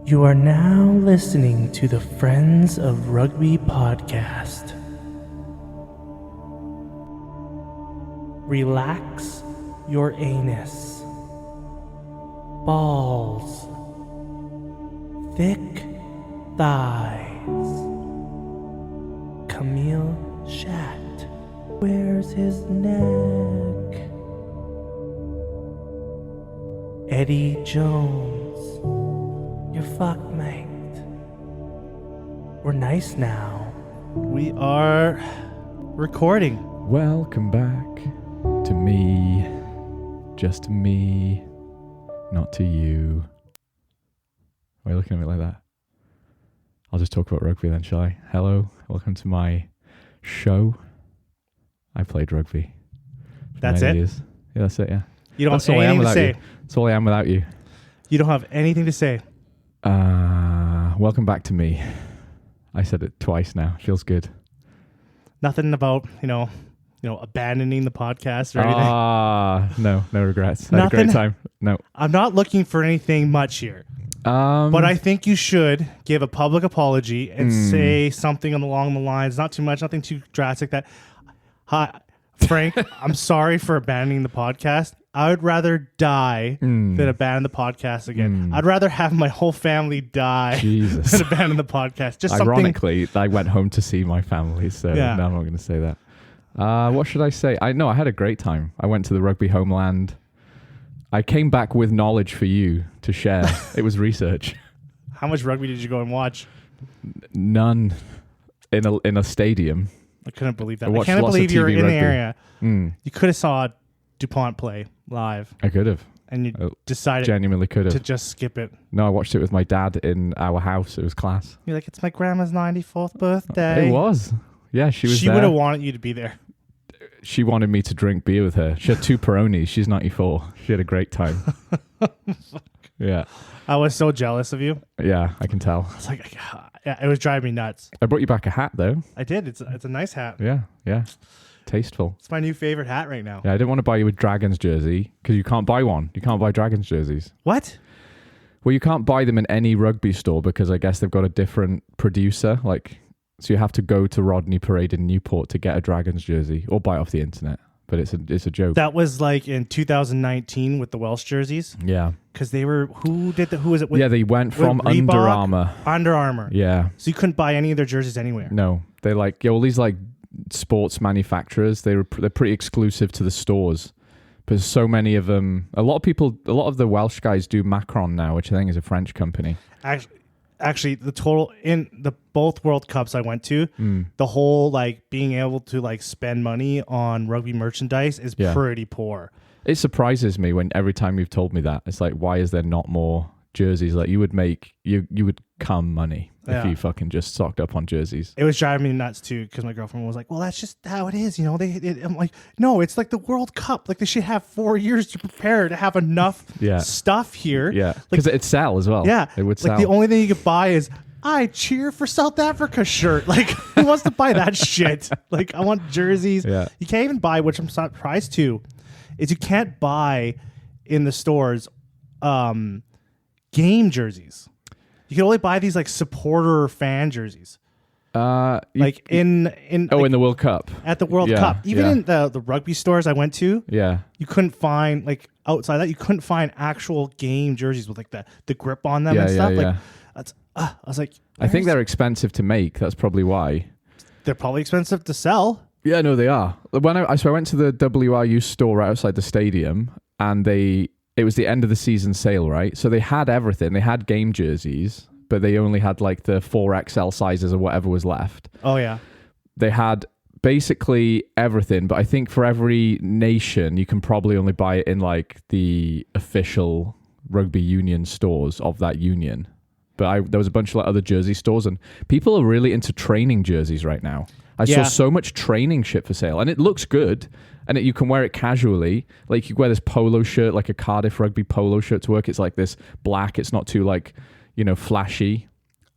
You are now listening to the Friends of Rugby podcast. Relax your anus. Balls. Thick thighs. Camille Shat. Where's his neck? Eddie Jones. You're fucked, mate. We're nice now. We are recording. Welcome back to me, just to me, not to you. Why are you looking at me like that? I'll just talk about rugby then, shall I? Hello, welcome to my show. I played rugby. That's it? Years. Yeah, that's it, yeah. You don't That's have all I am anything to without say. you. That's all I am without you. You don't have anything to say. Welcome back to me. I said it twice now. Feels good. Nothing about, abandoning the podcast or anything. No regrets. I had a great Nothing? time. No. I'm not looking for anything much here. But I think you should give a public apology and say something along the lines, not too much, nothing too drastic, that, hi, Frank, I'm sorry for abandoning the podcast. I would rather die than abandon the podcast again. I'd rather have my whole family die Jesus. than abandon the podcast. Just something. Ironically, I went home to see my family, so Yeah. no, I'm not going to say that. What should I say? I had a great time. I went to the rugby homeland. I came back with knowledge for you to share. It was research. How much rugby did you go and watch? None in a stadium. I couldn't believe that. I I watched can't lots of believe you were TV in the rugby. area. Mm, You could have saw DuPont play live, I could have. and you Oh, decided Genuinely could to have. just skip it. No, I watched it with my dad in our house. It was class. You're like, it's my grandma's 94th birthday. It was. Yeah, she was She there. would have wanted you to be there. She wanted me to drink beer with her. She had 2 Peronis. She's 94. She had a great time. Yeah. I was so jealous of you. Yeah, I can tell. I was like, yeah, it was driving me nuts. I brought you back a hat, though. I did. It's a nice hat. Yeah. Tasteful. It's my new favorite hat right now. Yeah, I didn't want to buy you a Dragons jersey because you can't buy one. You can't buy Dragons jerseys. What? Well, you can't buy them in any rugby store because I guess they've got a different producer. So you have to go to Rodney Parade in Newport to get a Dragons jersey or buy it off the internet. But it's a joke. That was like in 2019 with the Welsh jerseys, Yeah. because they were who was it? With Yeah, they went from with Reebok? Under Armour. Under Armour. Yeah. So you couldn't buy any of their jerseys anywhere. No, they all these sports manufacturers. They're pretty exclusive to the stores. But there's so many of them. A lot of the Welsh guys do Macron now, which I think is a French company. Actually, the total in the both World Cups I went to, the whole being able to spend money on rugby merchandise is Yeah. pretty poor. It surprises me when every time you've told me that. It's like, why is there not more jerseys? Like you would come money Yeah. if you fucking just stocked up on jerseys. It was driving me nuts too, because my girlfriend was like, "Well, that's just how it is, I'm like, "No, it's like the World Cup. Like they should have 4 years to prepare to have enough Yeah. stuff here." Yeah, because it'd sell as well. Yeah, it would sell. The only thing you could buy is "I cheer for South Africa" shirt. Like, who wants to buy that shit? Like, I want jerseys. Yeah. You can't even buy, which I'm surprised too, is you can't buy in the stores game jerseys. You can only buy these supporter fan jerseys. in In the World Cup. at the World Yeah, Cup. Even yeah. in the rugby stores I went to, Yeah, you couldn't find outside that you couldn't find actual game jerseys with the grip on them and stuff. yeah. That's I was like, I think they're expensive to make. That's probably why. they're probably expensive to sell. Yeah, no, they are. When I went to the WRU store right outside the stadium, and it was the end of the season sale, right? So they had everything. They had game jerseys, but they only had the 4XL sizes or whatever was left. Oh yeah. They had basically everything, but I think for every nation, you can probably only buy it in the official rugby union stores of that union. But there was a bunch of other jersey stores, and people are really into training jerseys right now. I saw Yeah. so much training shit for sale, and it looks good, and you can wear it casually. Like you wear this polo shirt, like a Cardiff rugby polo shirt to work. It's this black. It's not too flashy.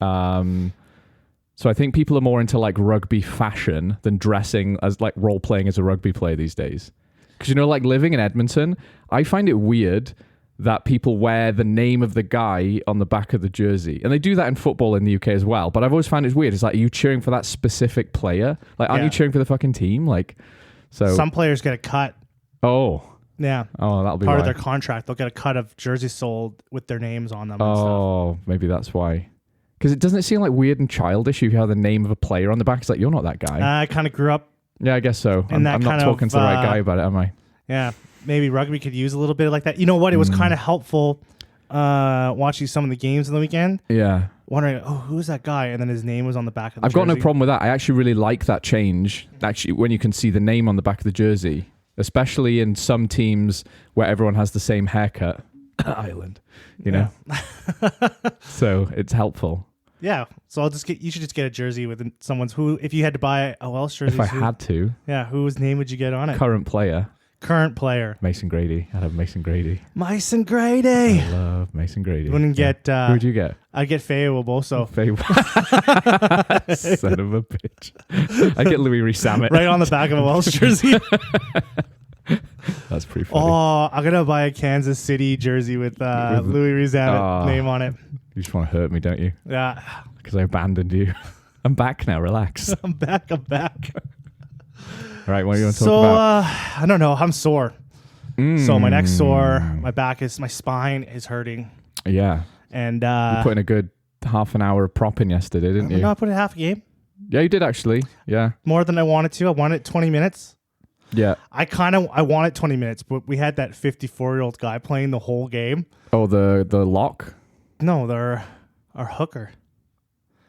So I think people are more into rugby fashion than dressing as role playing as a rugby player these days. Because living in Edmonton, I find it weird that people wear the name of the guy on the back of the jersey. And they do that in football in the UK as well. But I've always found it weird. It's like, are you cheering for that specific player? Like, aren't you cheering for the fucking team? Like, so some players get a cut. Oh. Yeah. Oh, that'll be part why. of their contract. They'll get a cut of jerseys sold with their names on them. Oh, maybe that's why. Because it doesn't seem like weird and childish if you have the name of a player on the back. It's like, you're not that guy. I kind of grew up. Yeah, I guess so. I'm not talking to the right guy about it, am I? Yeah. Maybe rugby could use a little bit like that. You know what? It was kind of helpful watching some of the games on the weekend. Yeah. Wondering, who's that guy? And then his name was on the back of the I've jersey. got no problem with that. I actually really like that change. Actually, when you can see the name on the back of the jersey, especially in some teams where everyone has the same haircut. Ireland, you know? So it's helpful. Yeah. So you should just get a jersey with someone's if you had to buy a Welsh jersey. If I had to. Yeah. Whose name would you get on it? Current player. Mason Grady. I'd have Mason Grady. Mason Grady. I love Mason Grady. Wouldn't get. Who would you get? I'd get Faye Boso. Son of a bitch. I'd get Louis Rees-Zammit. Right on the back of a Welsh jersey. That's pretty funny. Oh, I'm gonna buy a Kansas City jersey with Louis Rees-Zammit name on it. You just want to hurt me, don't you? Yeah. Because I abandoned you. I'm back now. Relax. I'm back. All right, what do you want to talk about? I don't know. I'm sore. So my neck's sore. My spine is hurting. Yeah. And you put in a good half an hour of prop in yesterday, didn't you? No, I put in half a game. Yeah, you did actually. Yeah. More than I wanted to. I wanted 20 minutes. Yeah. I wanted 20 minutes, but we had that 54-year-old guy playing the whole game. Oh, the lock? No, they're our hooker.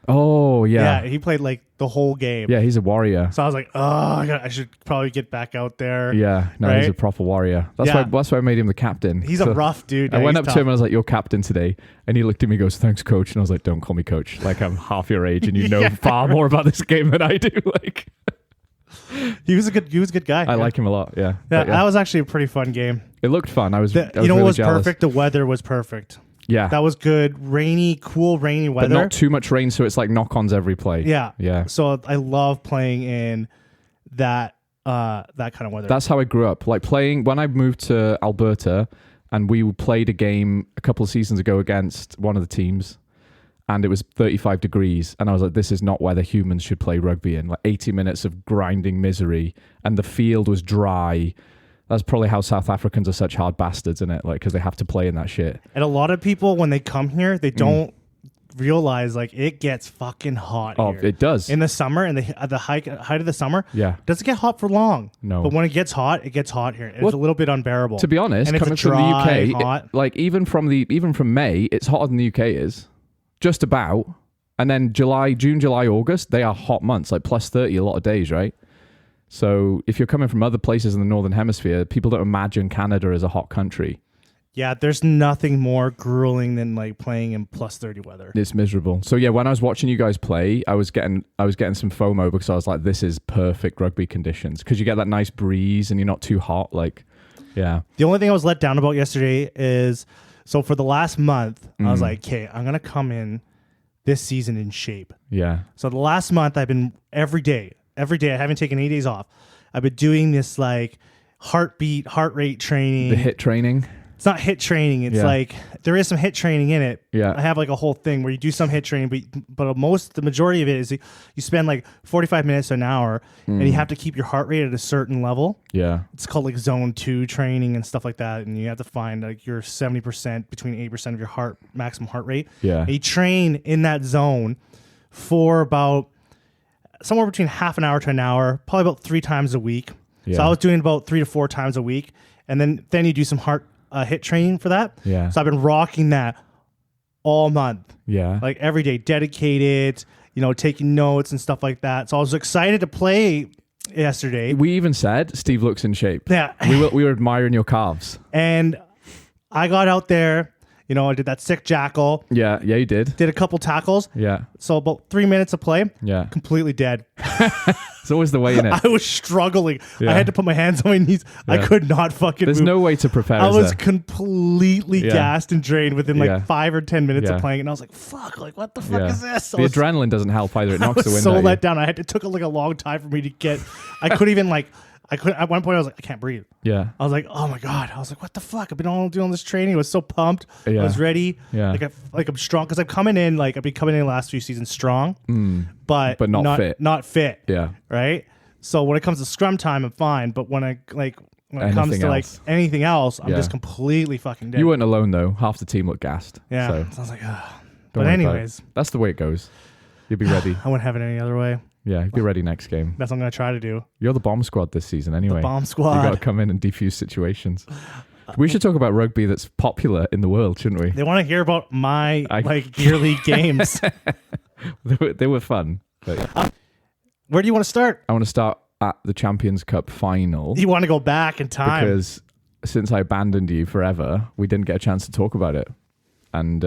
Oh, yeah. Yeah, he played like the whole game. Yeah, he's a warrior. So I was like, I should probably get back out there. Yeah, no, right? He's a proper warrior. That's why I made him the captain. He's a rough dude. I went up to him and I was like, "You're captain today," and he looked at me and goes, "Thanks, coach." And I was like, "Don't call me coach. Like I'm half your age and you know far more about this game than I do." Like, he was a good guy. I like him a lot. Yeah. Yeah, that was actually a pretty fun game. It looked fun. I was what really was jealous. perfect? The weather was perfect. Yeah. That was good. Cool, rainy weather. But not too much rain, so it's like knock-ons every play. Yeah. Yeah. So I love playing in that kind of weather. That's how I grew up. Like playing when I moved to Alberta and we played a game a couple of seasons ago against one of the teams and it was 35 degrees and I was like, this is not where the humans should play rugby in. Like 80 minutes of grinding misery and the field was dry. That's probably how South Africans are such hard bastards, isn't it? Like, because they have to play in that shit. And a lot of people, when they come here, they don't realize, like, it gets fucking hot here. It does. In the summer, and at the height of the summer, it doesn't get hot for long. No. But when it gets hot here. It's a little bit unbearable. To be honest, and coming it's dry, from the UK, hot. like even from May, it's hotter than the UK is. Just about. And then June, July, August, they are hot months, like plus 30 a lot of days, right? So if you're coming from other places in the Northern Hemisphere, people don't imagine Canada as a hot country. Yeah, there's nothing more grueling than like playing in plus 30 weather. It's miserable. So yeah, when I was watching you guys play, I was getting some FOMO because I was like, this is perfect rugby conditions because you get that nice breeze and you're not too hot. Like, yeah. The only thing I was let down about yesterday is, so for the last month, I was like, okay, I'm going to come in this season in shape. Yeah. So the last month I've been every day, I haven't taken any days off. I've been doing this like heart rate training. The HIIT training. It's not HIIT training. It's like there is some HIIT training in it. Yeah. I have like a whole thing where you do some HIIT training, but the majority of it is you spend like 45 minutes to an hour and you have to keep your heart rate at a certain level. Yeah. It's called like zone 2 training and stuff like that. And you have to find like your 70%, between 80% of your maximum heart rate. Yeah. And you train in that zone for about somewhere between half an hour to an hour, probably about 3 times a week. Yeah. So I was doing about 3 to 4 times a week. And then you do some heart HIIT training for that. Yeah. So I've been rocking that all month. Yeah. Like every day, dedicated, taking notes and stuff like that. So I was excited to play yesterday. We even said Steve looks in shape. Yeah. We were admiring your calves. And I got out there, I did that sick jackal. Yeah, you did. Did a couple tackles. Yeah. So about 3 minutes of play. Yeah. Completely dead. It's always the way in it. I was struggling. Yeah. I had to put my hands on my knees. Yeah. I could not fucking There's move. no way to prepare. I was completely Yeah. gassed and drained within like Yeah. 5 or 10 minutes Yeah. of playing. And I was like, fuck, like what the fuck is this? The adrenaline doesn't help either. It knocks the I was wind so out of let you. down. It took like a long time for me to get, I couldn't even like, I couldn't. At one point, I was like, I can't breathe. Yeah. I was like, oh my god. I was like, what the fuck? I've been all doing this training. I was so pumped. Yeah. I was ready. Yeah. Like I'm strong because I've been coming in the last few seasons strong, but not fit. Not fit. Yeah. Right. So when it comes to scrum time, I'm fine. But when it comes Anything to else. anything else, I'm Yeah. just completely fucking dead. You weren't alone though. Half the team looked gassed. Yeah. So So I was like, ugh. don't But worry about it. anyways, that's the way it goes. You'll be ready. I wouldn't have it any other way. Yeah, you'll be ready next game. That's what I'm gonna try to do. You're the bomb squad this season anyway. Bomb You squad. got to come in and defuse situations. We should talk about rugby that's popular in the world, shouldn't we? They want to hear about my year league games. They were fun. But Where do you want to start? I want to start at the Champions Cup final You want to go back in time? because since I abandoned you forever, we didn't get a chance to talk about it. And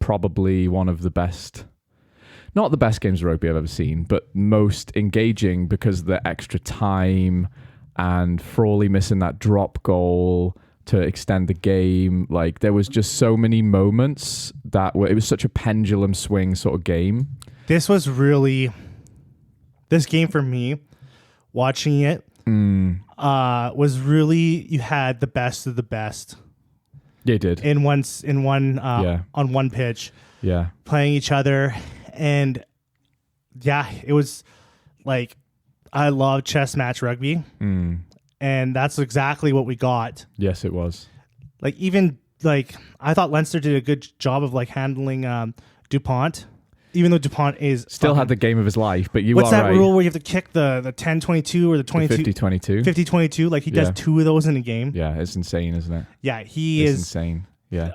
probably one of the best, not the best games of rugby I've ever seen, but most engaging because of the extra time and Frawley missing that drop goal to extend the game. Like there was just so many moments it was such a pendulum swing sort of game. This game for me, watching it, was really, you had the best of the best Yeah, it did. on one pitch, Yeah. playing each other. And yeah, it was like, I love chess match rugby. And that's exactly what we got. Yes, it was. I thought Leinster did a good job of handling DuPont, even though DuPont is Still had the game of his life, but you what's are that right. rule where you have to kick the 10-22 or the 22 50-22. 50-22? Like he does Yeah. 2 of those in a game. Yeah, it's insane, isn't it? Yeah, he It's is. insane. Yeah.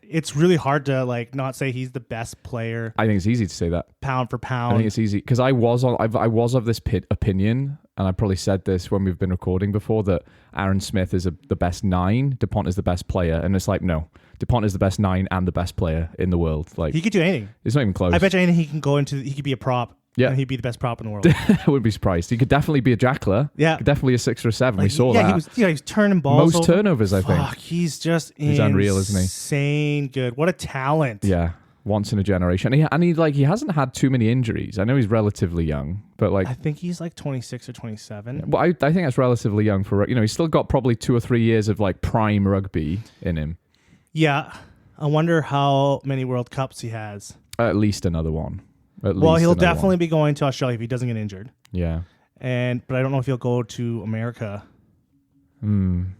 It's really hard to not say he's the best player I think it's easy to say that. pound for I pound. think it's easy because I was of this opinion, and I probably said this when we've been recording before, that Aaron Smith is the best 9, DuPont is the best player, and it's like no, DuPont is the best 9 and the best player in the world. Like He could do anything. it's not even close. I bet you anything he could be a prop. Yeah. And he'd be the best prop in the world. I wouldn't be surprised. He could definitely be a jackler. Yeah. Could definitely a 6 or a 7. We saw that. He was turning balls. Most over. turnovers, I think. Fuck, he's just He's unreal, isn't he? Insane good. What a talent. Yeah, once in a generation. He hasn't had too many injuries. I know he's relatively young, but I think he's 26 or 27. well, I think that's relatively young for he's still got probably 2 or 3 years of prime rugby in him. Yeah. I wonder how many World Cups he has. At least another one. Well, he'll definitely be going to Australia if he doesn't get injured. Yeah. But I don't know if he'll go to America.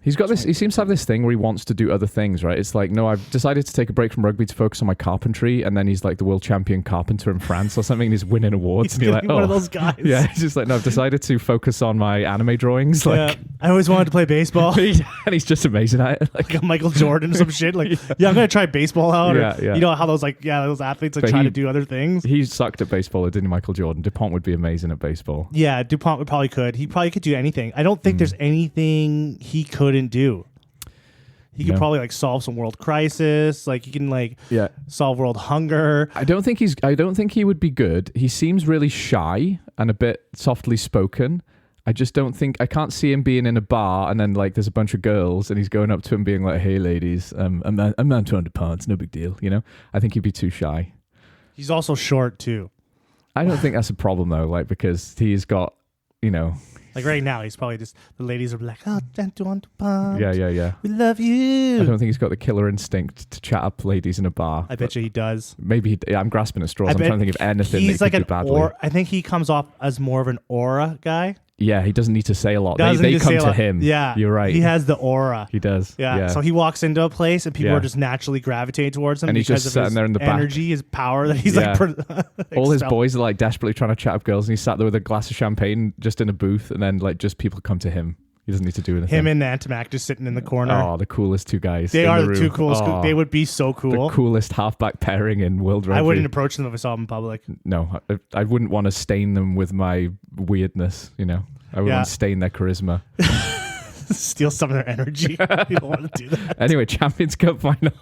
He's got this. He seems to have this thing where he wants to do other things, right? It's like, no, I've decided to take a break from rugby to focus on my carpentry, and then he's like the world champion carpenter in France or something, and he's winning awards. He's and you're like, one of those guys. Yeah, he's just like, no, I've decided to focus on my anime drawings. Like, I always wanted to play baseball. and he's just amazing at it. Like, Like Michael Jordan or some shit. I'm gonna try baseball out. Yeah, or, yeah. You know how those those athletes But try he- to do other things. he sucked at baseball, didn't he, Michael Jordan? DuPont would be amazing at baseball. Yeah, DuPont would probably could. He probably could do anything. I don't think there's anything he couldn't do. He could No. probably solve some world crisis. He can Yeah. solve world hunger. I don't think he would be good. He seems really shy and a bit softly spoken. I just don't think, I can't see him being in a bar and then there's a bunch of girls and he's going up to him being like, hey ladies, I'm 200 pounds, no big deal, I think he'd be too shy. He's also short too. I don't think that's a problem though, because he's got, Right now, he's probably just, the ladies are like, oh, pounds. yeah. We love you. I don't think he's got the killer instinct to chat up ladies in a bar. I bet you he does. Maybe I'm grasping at straws. I'm bet trying to think of anything he's that he could do badly. I think he comes off as more of an aura guy. Yeah, he doesn't need to say a lot. Doesn't They need come say a to lot. him. Yeah, You're right. He has the aura. He does. Yeah. So he walks into a place and people Yeah. are just naturally gravitating towards him And he's because just of sitting his there in the back. energy, his power that he's Yeah. All his excel- boys are desperately trying to chat up girls, and he's sat there with a glass of champagne just in a booth, and then just people come to him. He doesn't need to do anything. Him and Nantimac just sitting in the corner. Oh, the coolest two guys. they in are the the room. two coolest. Oh, They would be so cool. The coolest halfback pairing in world rugby. I wouldn't approach them if I saw them in public. No, I wouldn't want to stain them with my weirdness. I would Yeah. want to stain their charisma. Steal some of their energy. You don't want to do that. Anyway, Champions Cup final.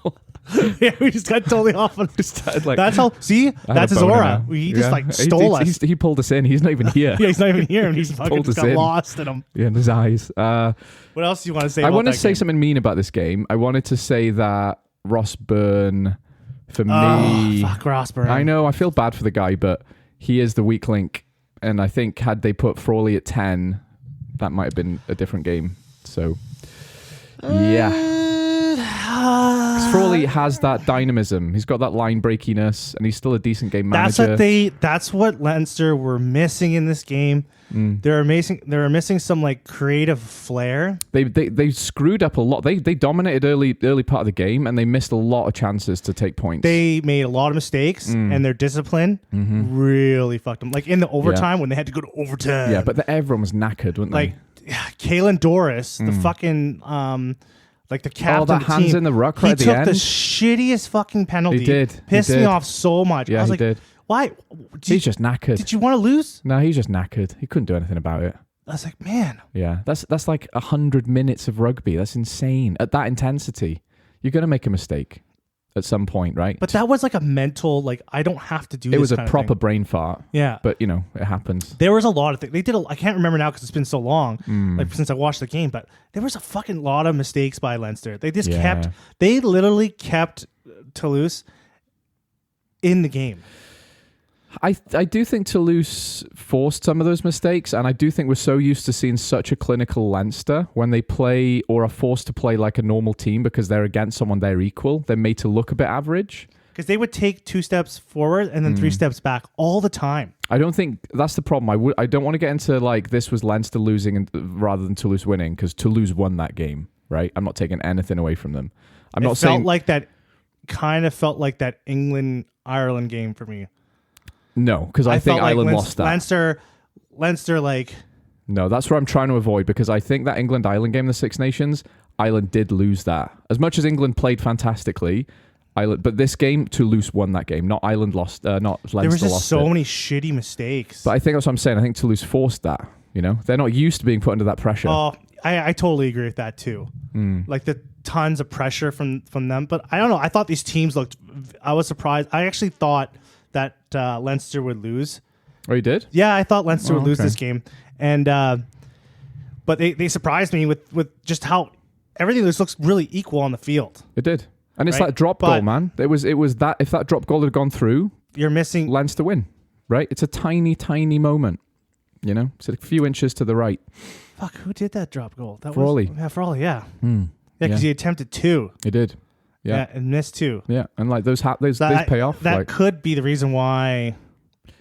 Yeah, we just got totally off on. Started, That's how. See, I had that's a his boner aura. now. He just Yeah. stole us. He pulled us in. He's not even here. Yeah, he's not even here, and he's fucking pulled just us got in. lost in him. Yeah, in his eyes. What else do you want to say? I want wanted to say something mean about this game. I wanted to say that Ross Byrne, for me, Fuck Ross Byrne. I know I feel bad for the guy, but he is the weak link. And I think had they put Frawley at 10, that might have been a different game. So, yeah. Frawley has that dynamism. He's got that line breakiness, and he's still a decent game manager. That's what Leinster were missing in this game. They're missing some like creative flair. They screwed up a lot. They dominated early part of the game, and they missed a lot of chances to take points. They made a lot of mistakes, and their discipline really fucked them. Like in the overtime when they had to go to overtime. Yeah, but everyone was knackered, weren't they? Like Kalen Doris, the fucking like the captain of the team. Hands in the ruck right at the end. He took the shittiest fucking penalty. He did. Pissed me off so much. Yeah, I was he like, did. Why? He's just knackered. Did you want to lose? No, he's just knackered. He couldn't do anything about it. I was like, man. Yeah, that's like 100 minutes of rugby. That's insane. At that intensity, you're going to make a mistake at some point, right? But that was like a mental, like, I don't have to do this. It was a kind of proper thing. brain fart. Yeah. But, you know, it happens. There was a lot of things. They did I can't remember now because it's been so long, like since I watched the game, but there was a fucking lot of mistakes by Leinster. They just they literally kept Toulouse in the game. I do think Toulouse forced some of those mistakes, and I do think we're so used to seeing such a clinical Leinster when they play or are forced to play like a normal team because they're against someone they're equal. They're made to look a bit average. Because they would take 2 steps forward and then 3 steps back all the time. I don't think that's the problem. I don't want to get into like this was Leinster losing rather than Toulouse winning, because Toulouse won that game, right? I'm not taking anything away from them. It felt like that England-Ireland game for me. No, because I think Ireland lost that. Leinster, like... No, that's what I'm trying to avoid, because I think that England-Ireland game, the Six Nations, Ireland did lose that. As much as England played fantastically, but this game, Toulouse won that game. Not Ireland lost, not Leinster lost. There was just so many shitty mistakes. But I think that's what I'm saying. I think Toulouse forced that, you know? They're not used to being put under that pressure. Oh, I totally agree with that too. Like the tons of pressure from them. But I don't know. I thought these teams looked... I was surprised. I actually thought that Leinster would lose. Oh, you did? Yeah, I thought Leinster would lose this game, and but they surprised me with just how everything just looks really equal on the field. It did, and it's that drop goal, man. It was that if that drop goal had gone through, you're missing Leinster win, right? It's a tiny moment, you know. It's a few inches to the right. Fuck, who did that drop goal? That Frawley. was Frawley. Yeah, because he attempted 2. He did. Yeah, and missed 2. Yeah, and like those pay off. That could be the reason why,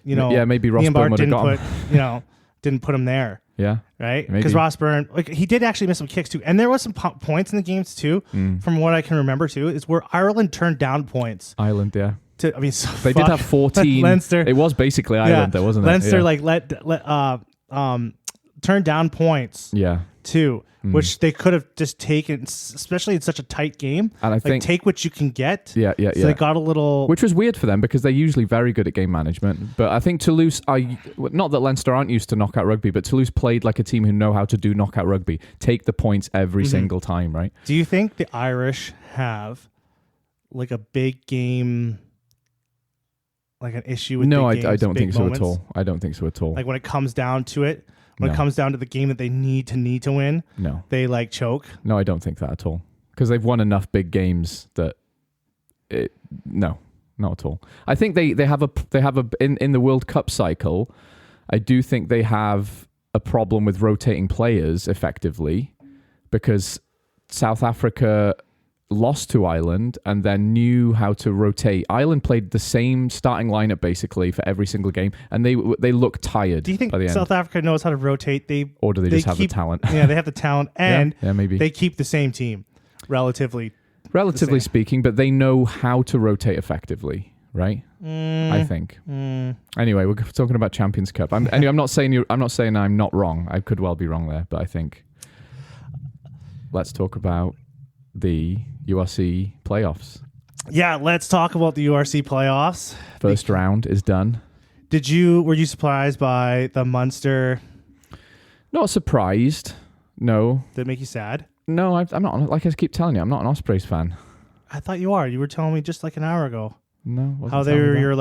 you know. Yeah, maybe Ross Byrne would have got him. Didn't put him there. Yeah, right. Because Ross Byrne, like he did actually miss some kicks too, and there was some points in the games too, from what I can remember too, is where Ireland turned down points. Ireland, yeah. They did have 14. Leinster. It was basically Ireland, though, wasn't it? Leinster turned down points. Yeah. Too. Which they could have just taken, especially in such a tight game. And I think take what you can get. Yeah. So they got a little, which was weird for them because they're usually very good at game management. But I think Toulouse, not that Leinster aren't used to knockout rugby, but Toulouse played like a team who know how to do knockout rugby. Take the points every single time, right? Do you think the Irish have like a big game, like an issue with? No, big games, I don't think so moments? at all. I don't think so at all. Like when it comes down to it. When it comes down to the game that they need to win, they like choke. No, I don't think that at all. Because they've won enough big games that not at all. I think they have in the World Cup cycle, I do think they have a problem with rotating players effectively, because South Africa lost to Ireland and then knew how to rotate. Ireland played the same starting lineup basically for every single game, and they looked tired. Do you think by the South end. Africa knows how to rotate? Or do they just have the talent? Yeah, they have the talent, and maybe they keep the same team, relatively speaking, but they know how to rotate effectively, right? I think. Anyway, we're talking about Champions Cup. I'm not saying I'm not wrong. I could well be wrong there, but I think let's talk about the URC playoffs. Yeah, let's talk about the URC playoffs. First round is done. Were you surprised by the Munster? Not surprised. No. Did it make you sad? No, I'm not. Like I keep telling you, I'm not an Ospreys fan. I thought you are. You were telling me just like an hour ago. No. How they were your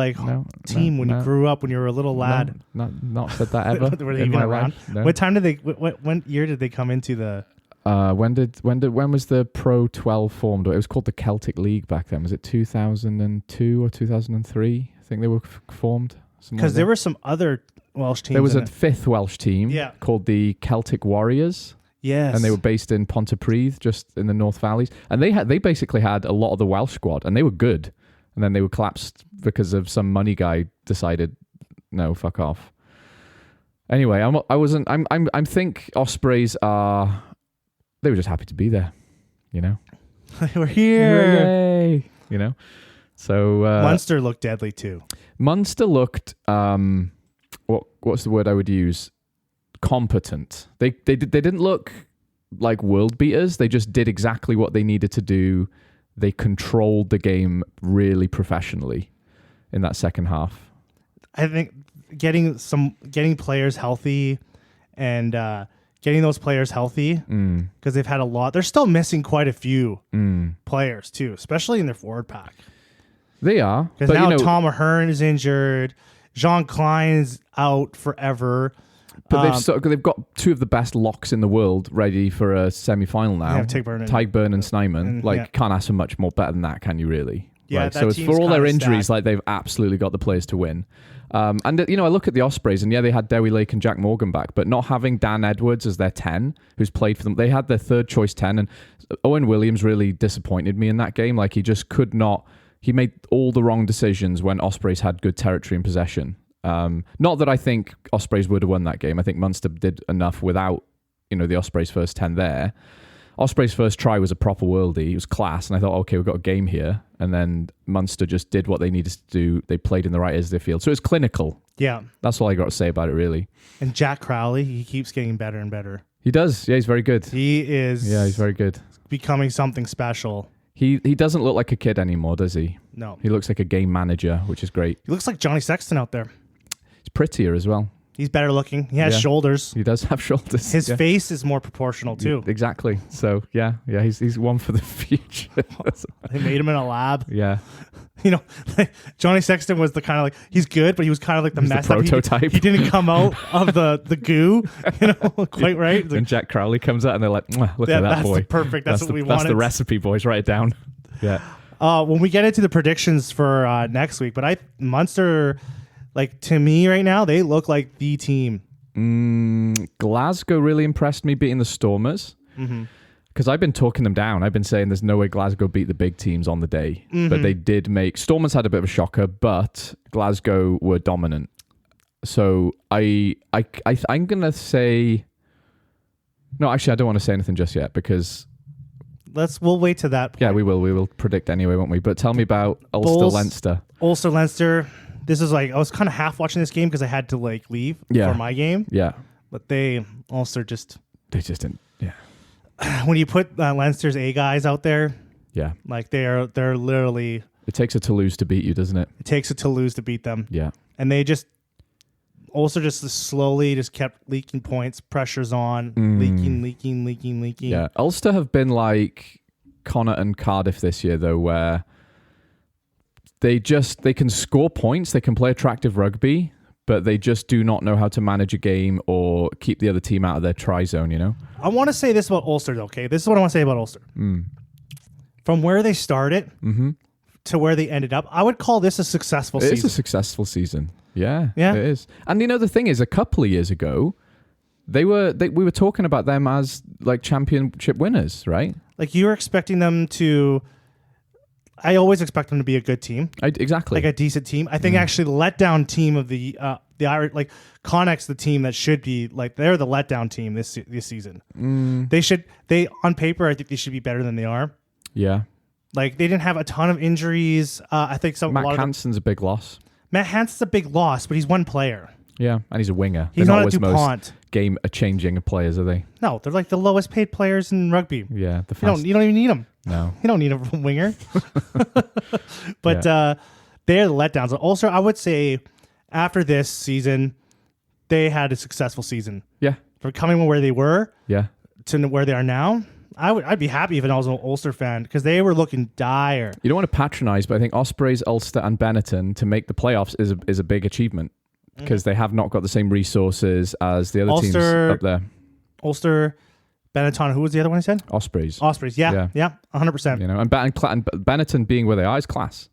team when you grew up, when you were a little lad. Not said that ever. Were they even around? No. What time did they? When year did they come into the? When was the Pro 12 formed? It was called the Celtic League back then. Was it 2002 or 2003? I think they were formed. Because there were some other Welsh teams. There was in a it. fifth Welsh team called the Celtic Warriors. Yes. And they were based in Pontypridd, just in the North Valleys. And they basically had a lot of the Welsh squad, and they were good. And then they were collapsed because of some money guy decided, no, fuck off. Anyway, I think Ospreys are. They were just happy to be there, you know. We're here. Yay! You know. So Munster looked deadly too. Munster looked. What's the word I would use? Competent. They didn't look like world beaters. They just did exactly what they needed to do. They controlled the game really professionally in that second half. I think getting players healthy and getting those players healthy because they've had a lot. They're still missing quite a few players too, especially in their forward pack. They are, because now Tom Ahern is injured. Jean Klein's out forever. But they've got two of the best locks in the world ready for a semi-final now. Yeah, Tygburn and Snyman. Can't ask for much more better than that, can you really? Yeah, so it's for all their injuries, they've absolutely got the players to win. And I look at the Ospreys, and they had Dewi Lake and Jack Morgan back, but not having Dan Edwards as their 10, who's played for them. They had their third choice 10, and Owen Williams really disappointed me in that game. Like, he just could not. He made all the wrong decisions when Ospreys had good territory and possession. Not that I think Ospreys would have won that game. I think Munster did enough without, the Ospreys' first 10 there. Ospreys' first try was a proper worldie. It was class, and I thought, okay, we've got a game here. And then Munster just did what they needed to do. They played in the right areas of their field. So it was clinical. Yeah. That's all I got to say about it, really. And Jack Crowley, he keeps getting better and better. He does. Yeah, he's very good. He is. Yeah, he's very good. Becoming something special. He doesn't look like a kid anymore, does he? No. He looks like a game manager, which is great. He looks like Johnny Sexton out there. He's prettier as well. He's better looking. He has shoulders. He does have shoulders. His face is more proportional too. Exactly. So he's one for the future. They made him in a lab. Yeah. Johnny Sexton was the kind of he's good, but he was kind of like the mess prototype. He didn't come out of the goo, quite right. When Jack Crowley comes out and they're like, look at that boy. Perfect. That's what we wanted. That's the recipe, boys. Write it down. Yeah. When we get into the predictions for next week, but Munster, to me right now, they look like the team. Glasgow really impressed me beating the Stormers. Because I've been talking them down. I've been saying there's no way Glasgow beat the big teams on the day. But they did make... Stormers had a bit of a shocker, but Glasgow were dominant. So I'm going to say... No, actually, I don't want to say anything just yet because... We'll wait to that point. Yeah, we will. We will predict anyway, won't we? But tell me about Ulster-Leinster. Ulster-Leinster. This is I was kind of half watching this game because I had to leave for my game. Yeah. But Ulster just... They just didn't... Yeah. When you put Leinster's A guys out there, yeah, they're literally. It takes a Toulouse to beat you, doesn't it? It takes a Toulouse to beat them. Yeah, and they Ulster just slowly kept leaking points, pressures on, leaking. Yeah, Ulster have been like Connacht and Cardiff this year though, where they can score points, they can play attractive rugby, but they just do not know how to manage a game or keep the other team out of their try zone, I want to say this about Ulster, okay? This is what I want to say about Ulster. From where they started to where they ended up, I would call this a successful season. It is a successful season. Yeah, it is. And the thing is, a couple of years ago, we were talking about them as championship winners, right? You were expecting them to... I always expect them to be a good team. Exactly. A decent team. I think actually the letdown team of the Irish, Connacht's the team that should be, they're the letdown team this season. They on paper, I think they should be better than they are. Yeah. They didn't have a ton of injuries. I think Matt Hansen's a big loss. Matt Hansen's a big loss, but he's one player. Yeah, and he's a winger. He's they're not always a DuPont. Most game-changing players, are they? No, they're the lowest paid players in rugby. Yeah, you don't even need them. No, you don't need a winger. But they're the letdowns. Also, I would say after this season, they had a successful season. Yeah, from coming from where they were, to where they are now. I'd be happy if I was an Ulster fan because they were looking dire. You don't want to patronize, but I think Ospreys, Ulster, and Benetton to make the playoffs is a big achievement because they have not got the same resources as the other teams up there. Ulster, Benetton. Who was the other one I said? Ospreys. Yeah, 100%. And Benetton being where they are is class.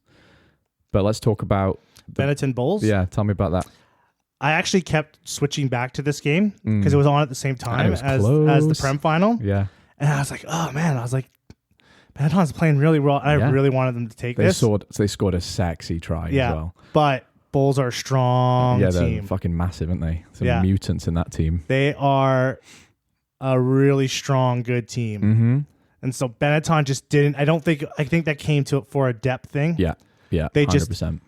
But let's talk about Benetton Bulls. Yeah, tell me about that. I actually kept switching back to this game because it was on at the same time was as close. the Prem final. Yeah. And I was like, oh man, Benetton's playing really well. I really wanted them to take They this. scored a sexy try as well. But Bulls are a strong Yeah, team. they're fucking massive, aren't they? Some Yeah. mutants in that team. They are a really strong, good team. Mm-hmm. And so Benetton just didn't. I think that came to it for a depth thing. Yeah. Yeah. They 100%.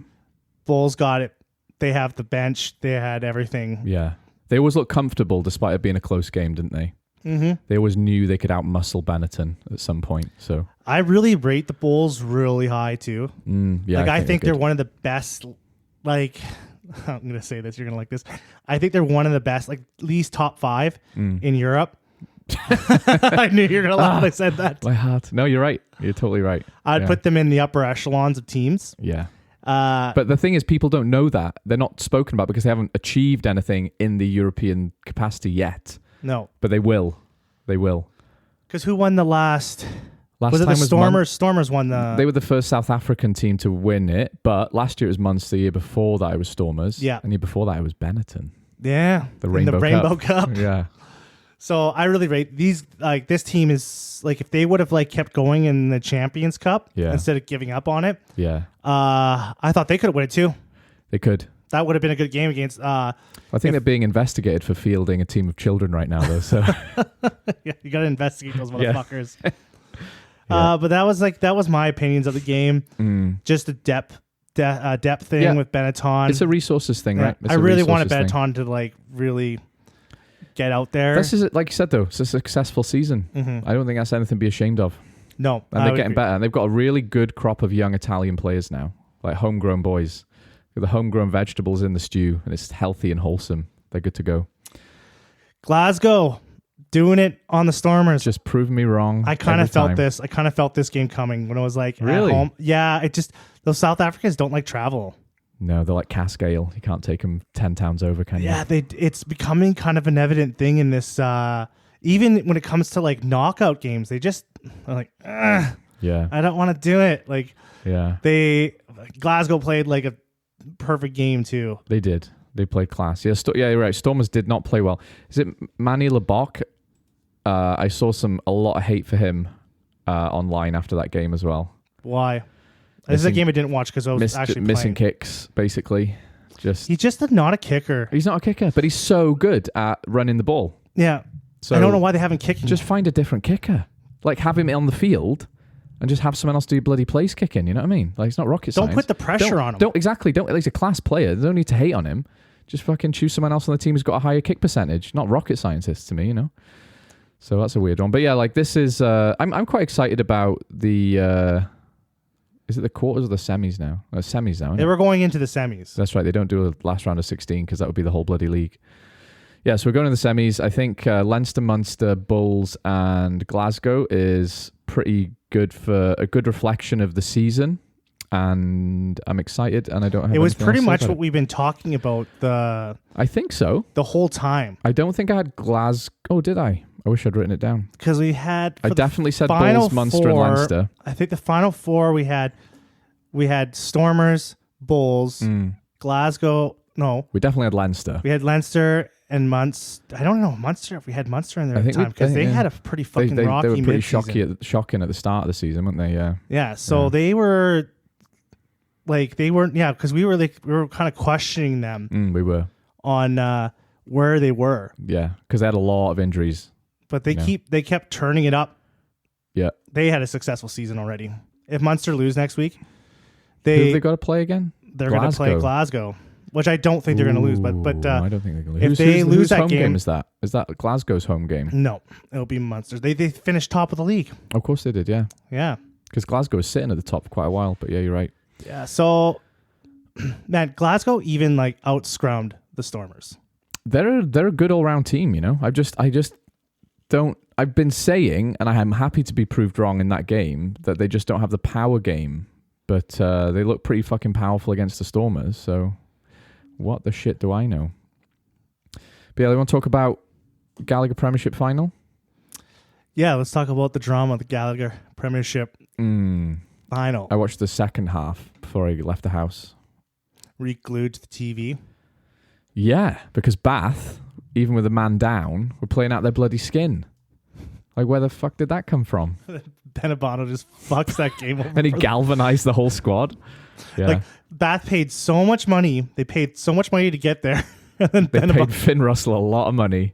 Bulls got it. They have the bench. They had everything. Yeah. They always looked comfortable despite it being a close game, didn't they? Mm-hmm. They always knew they could outmuscle Benetton at some point. So I really rate the Bulls really high too. yeah, I think they're good. one of the best. Like, I'm gonna say this. You're gonna like this. I think they're one of the best. Like, at least top 5 in Europe. I knew you were gonna laugh when I said that. My heart. No, you're right. You're totally right. I'd put them in the upper echelons of teams. Yeah. But the thing is, people don't know that. They're not spoken about because they haven't achieved anything in the European capacity yet. No, But they will. They will. because who won the last? Last Was it time the Stormers? Stormers won the. They were the first South African team to win it, but last year it was Munster. The year before that it was Stormers. Yeah. And the year before that it was Benetton. Yeah, The in the Rainbow Rainbow Cup. Cup. Yeah. So I really rate these. Like, this team is like, if they would have like kept going in the Champions Cup instead of giving up on it. Yeah. I thought they could have won it too. They could. That would have been a good game against. I think they're being investigated for fielding a team of children right now, though. So Yeah, you got to investigate those Yeah. motherfuckers. But that was my opinions of the game. Just a depth thing Yeah. with Benetton. it's a resources thing, right? It's I a really wanted resources thing. Benetton to like really get out there. This is, like you said, though, it's a successful season. I don't think that's anything to be ashamed of. No, And they're getting better. And they've got a really good crop of young Italian players now, like homegrown boys. The homegrown vegetables in the stew, and it's healthy and wholesome. They're good to go. Glasgow doing it on the Stormers. Just proving me wrong. I kind of every felt time. this. I kind of felt this game coming when I was like Really? at home. Yeah, it just those South Africans don't like travel. No, they're like cask ale. You can't take them 10 towns over, can you? Yeah, it's becoming kind of an evident thing in this. Even when it comes to like knockout games, they just are like, "Ugh, Yeah. I don't want to do it. Like Yeah. Glasgow played like a perfect game too. They did. They played class. Yeah, you're right. Stormers did not play well. Is it Manny Lebok? I saw a lot of hate for him online after that game as well. Why? This is a game I didn't watch because I was actually missing playing. kicks, basically. He's just not a kicker. He's not a kicker, but he's so good at running the ball. Yeah. So I don't know why they haven't kicked him. Just find a different kicker. Like, have him on the field and just have someone else do bloody place kicking. You know what I mean? Like, it's not rocket science. Don't put the pressure on him. Don't exactly. Don't. He's a class player. There's no need to hate on him. Just fucking choose someone else on the team who's got a higher kick percentage. Not rocket scientists to me, you know. So that's a weird one. But yeah, like this is. I'm quite excited about the. Is it the quarters or the semis now? Semis now. Isn't They it? were going into the semis. That's right. They don't do a last round of 16 because that would be the whole bloody league. Yeah, so we're going to the semis. I think Leinster, Munster, Bulls, and Glasgow is pretty good for a good reflection of the season. And I'm excited, and I don't have. It was anything pretty else to say much about what we've been talking about I think so. the whole time I don't think I had Glasgow. Oh, did I? I wish I'd written it down. because we had. I for the definitely said Final Bulls, Munster, and Four, Leinster. I think the final four we had Stormers, Bulls, Glasgow. No, We definitely had Leinster. we had Leinster and Munster. I don't know Munster if we had Munster in there I at the think we- time because they yeah. had a pretty They, fucking they rocky were pretty mid-season. shocking at the start of the season, weren't they? Yeah. Yeah, so they were like they weren't. Yeah, because we were kind of questioning them We were. on where they were, Yeah, because they had a lot of injuries. but they kept turning it up. Yeah. They had a successful season already. If Munster lose next week, Who have they got to play again? they're going to play Glasgow, which I don't think they're going to lose. But I don't think they're going to if lose. they lose whose that home game- is that? Is that Glasgow's home game? no, it'll be Munster. They finished top of the league. Of course they did, yeah. Yeah, Because Glasgow was sitting at the top for quite a while. But yeah, you're right. yeah. So, man, Glasgow even like out-scrummed the Stormers. They're a good all round team, you know. I just don't. I've been saying, and I am happy to be proved wrong in that game, that they just don't have the power game. But they look pretty fucking powerful against the Stormers. So what the shit do I know? But yeah, they want to talk about Gallagher Premiership final. Yeah, let's talk about the drama of the Gallagher Premiership final. I watched the second half before I left the house. Re-glued to the TV. Yeah, because Bath, even with a man down, were playing out their bloody skin. Like, where the fuck did that come from? Benabano just fucks that game over. And he galvanized the whole squad. Yeah. Like, Bath paid so much money. They paid so much money to get there. And then They paid Finn Russell a lot of money.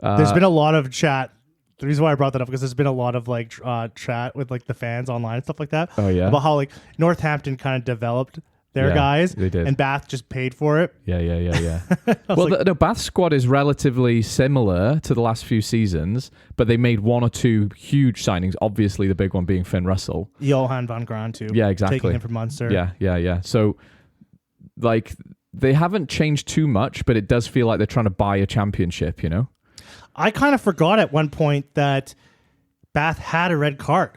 There's been a lot of chat. The reason why I brought that up because there's been a lot of like chat with like the fans online and stuff like that. Oh, yeah? About how like Northampton kind of developed their guys. They did. And Bath just paid for it. Yeah. Well, the Bath squad is relatively similar to the last few seasons, but they made one or two huge signings. Obviously, the big one being Finn Russell. Johan van Graan too. Yeah, exactly. Taking him from Munster. Yeah. So, like, they haven't changed too much, but it does feel like they're trying to buy a championship, you know? I kind of forgot at one point that Bath had a red card.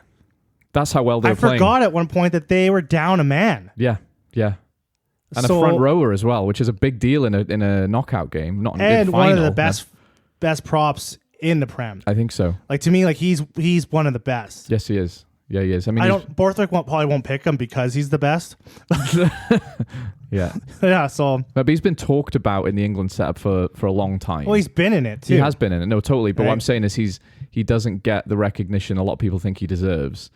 That's how well they were playing. I forgot at one point that they were down a man. Yeah. And So- a front rower as well, which is a big deal in a knockout game, not in a And big final. one of the best props in the Prem. I think so. Like to me, like he's one of the best. Yes, he is. Yeah, he is. I mean, Borthwick probably won't pick him because he's the best. yeah. Yeah, so But he's been talked about in the England setup for a long time. well, he's been in it too. He has been in it. No, totally. But what Right. I'm saying is he doesn't get the recognition a lot of people think he deserves.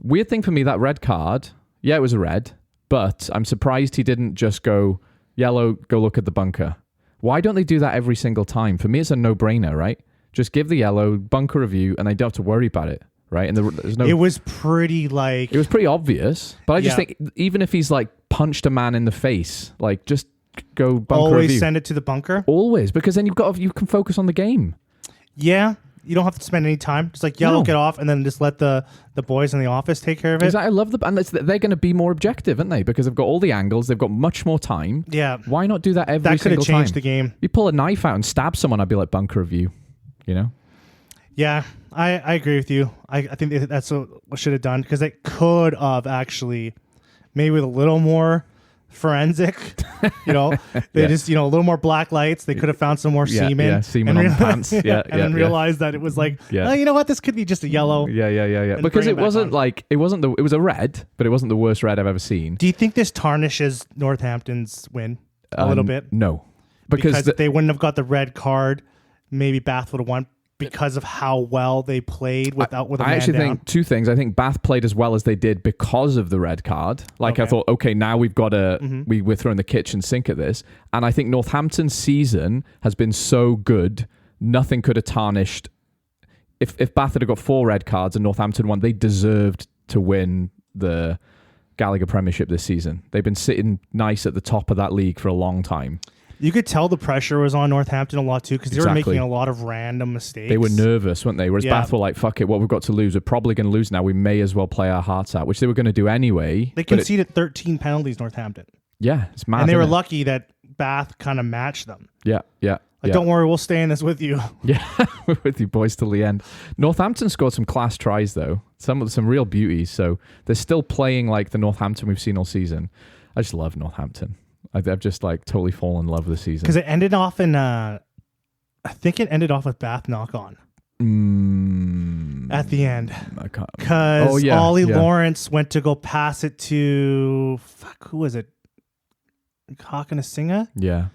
Weird thing for me, that red card, yeah, it was a red, but I'm surprised he didn't just go, yellow, go look at the bunker. Why don't they do that every single time? For me, it's a no-brainer, right? Just give the yellow, bunker review, and they don't have to worry about it, right? And there's no... It was pretty like... It was pretty obvious, but I just Yeah. think even if he's like punched a man in the face, like just go bunker always review. send it to the bunker. Always, because then you can focus on the game. Yeah, you don't have to spend any time. Just like yellow, No. get off, and then just let the boys in the office take care of it. Exactly. I love and they're going to be more objective, aren't they? Because they've got all the angles, they've got much more time. Yeah, Why not do that every that could have single time? changed the game. You pull a knife out and stab someone, I'd be like bunker review, you know? Yeah, I agree with you. I think that's what should have done because they could have actually maybe with a little more forensic, you know, they Yeah. just, you know, a little more black lights. They could have found some more semen. Yeah, semen on the pants. Yeah, and then realized that it was like, Yeah. oh, you know what, this could be just a yellow. Yeah. And Because bring it it back wasn't on. it was a red, but it wasn't the worst red I've ever seen. Do you think this tarnishes Northampton's win a little bit? No. Because if they wouldn't have got the red card, maybe Bath would have won because of how well they played with a I man actually down. think two things. I think Bath played as well as they did because of the red card. Like I Okay. thought, okay, now we've got we're throwing the kitchen sink at this. And I think Northampton's season has been so good, nothing could have tarnished. If Bath had got 4 red cards and Northampton won, they deserved to win the Gallagher Premiership this season. They've been sitting nice at the top of that league for a long time. You could tell the pressure was on Northampton a lot too because they were Exactly. making a lot of random mistakes. They were nervous, weren't they? Whereas Yeah. Bath were like, fuck it, what we've got to lose, we're probably going to lose now. We may as well play our hearts out, which they were going to do anyway. They but conceded 13 penalties, Northampton. Yeah, it's mad. And they were isn't it? lucky that Bath kind of matched them. Yeah. Like, don't worry, we'll stay in this with you. Yeah, we're with you boys till the end. Northampton scored some class tries though, some real beauties. So they're still playing like the Northampton we've seen all season. I just love Northampton. I've just like totally fallen in love with the season. Because it ended off in, I think it ended off with Bath knock on at the end. I can't. Because yeah, Ollie yeah. Lawrence went to go pass it to, who was it? Kakanasinga? Yeah.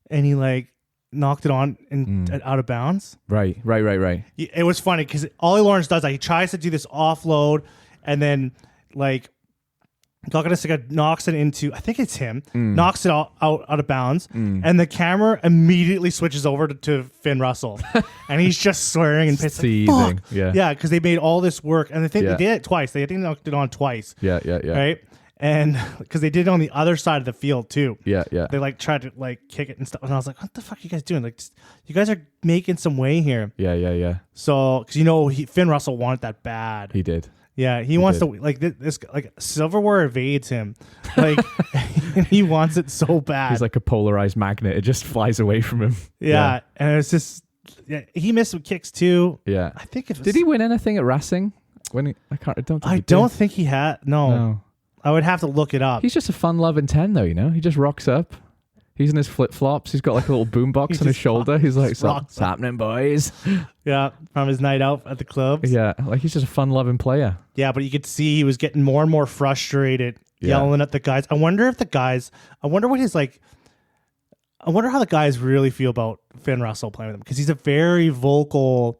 And he like knocked it on and out of bounds. Right. It was funny because Ollie Lawrence does that. He tries to do this offload and then like Kakanasinga knocks it into, I think it's him, knocks it out of bounds. And the camera immediately switches over to Finn Russell. And he's just swearing and pissed. Like, Seething. fuck. Yeah. Yeah, because they made all this work. And I think Yeah. they did it twice. They knocked it on twice. Yeah. Right? And because they did it on the other side of the field too. Yeah. They like tried to like kick it and stuff. And I was like, what the fuck are you guys doing? Like, just, you guys are making some way here. Yeah. So, because you know, Finn Russell wanted that bad. He did. Yeah, he wants did. to like this. Like silverware evades him. Like he wants it so bad. He's like a polarized magnet. It just flies away from him. yeah, and it's just he missed some kicks too. Yeah. I think it was, Did he win anything at Racing? I don't think he did. think he had. No, I would have to look it up. He's just a fun-loving 10, though, you know? He just rocks up. He's in his flip-flops. He's got like a little boombox He on his just shoulder. He's like, just rocks what's happening, boys? Yeah, from his night out at the clubs. Yeah, like he's just a fun-loving player. Yeah, but you could see he was getting more and more frustrated, Yeah. yelling at the guys. I wonder what his like. I wonder how the guys really feel about Finn Russell playing with him, because he's a very vocal.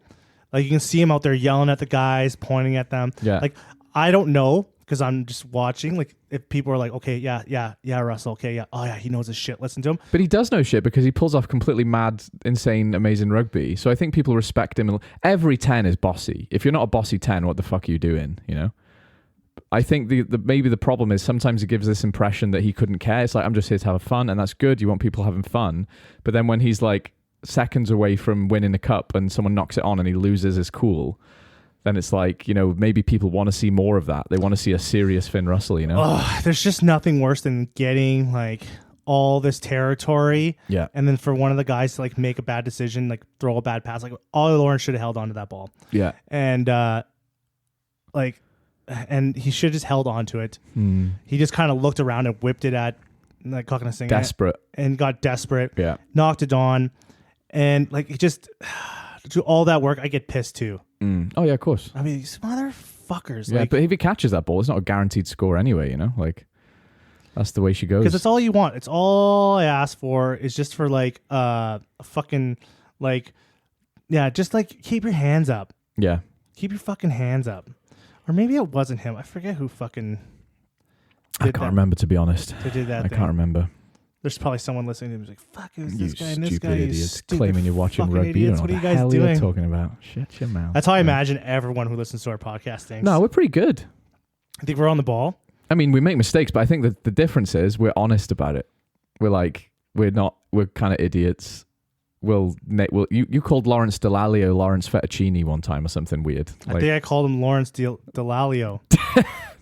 Like, you can see him out there yelling at the guys, pointing at them. Yeah. Like, I don't know, because I'm just watching. Like, if people are like, okay, yeah, Russell, okay, yeah, oh yeah, he knows his shit. Listen to him. But he does know shit because he pulls off completely mad, insane, amazing rugby. So I think people respect him. Every 10 is bossy. If you're not a bossy 10, what the fuck are you doing? You know. I think maybe the problem is sometimes he gives this impression that he couldn't care. It's like, I'm just here to have fun, and that's good. You want people having fun. But then when he's like seconds away from winning a cup and someone knocks it on and he loses his cool, then it's like, you know, maybe people want to see more of that. They want to see a serious Finn Russell, you know? Oh, there's just nothing worse than getting like all this territory. Yeah. And then for one of the guys to like make a bad decision, like throw a bad pass. Like, Ollie Lawrence should have held onto that ball. Yeah. And and he should have just held on to it. He just kind of looked around and whipped it at like Kokonasinghe. Desperate. And got desperate. Yeah. Knocked it on. And like, it just, to do all that work, I get pissed too. Oh yeah, of course. I mean, these motherfuckers. Yeah, like, but if he catches that ball, it's not a guaranteed score anyway, you know? Like, that's the way she goes. because it's all you want. It's all I ask for is just for like a fucking like, yeah, just like keep your hands up. Yeah. Keep your fucking hands up. Or maybe it wasn't him. I forget who fucking I can't remember, to be honest. They did that I thing. can't remember. There's probably someone listening to him who's like, fuck, it was You this guy and this stupid guy. You idiots stupid claiming you're watching fucking rugby. idiots. You What know are you the guys hell doing? you're talking about? Shut your mouth. That's how I Yeah. imagine everyone who listens to our podcast thinks. No, we're pretty good. I think we're on the ball. I mean, we make mistakes, but I think that the difference is we're honest about it. We're kind of idiots. You called Lawrence Dallaglio Lawrence Fettuccine one time or something weird. I think I called him Lawrence Dallaglio.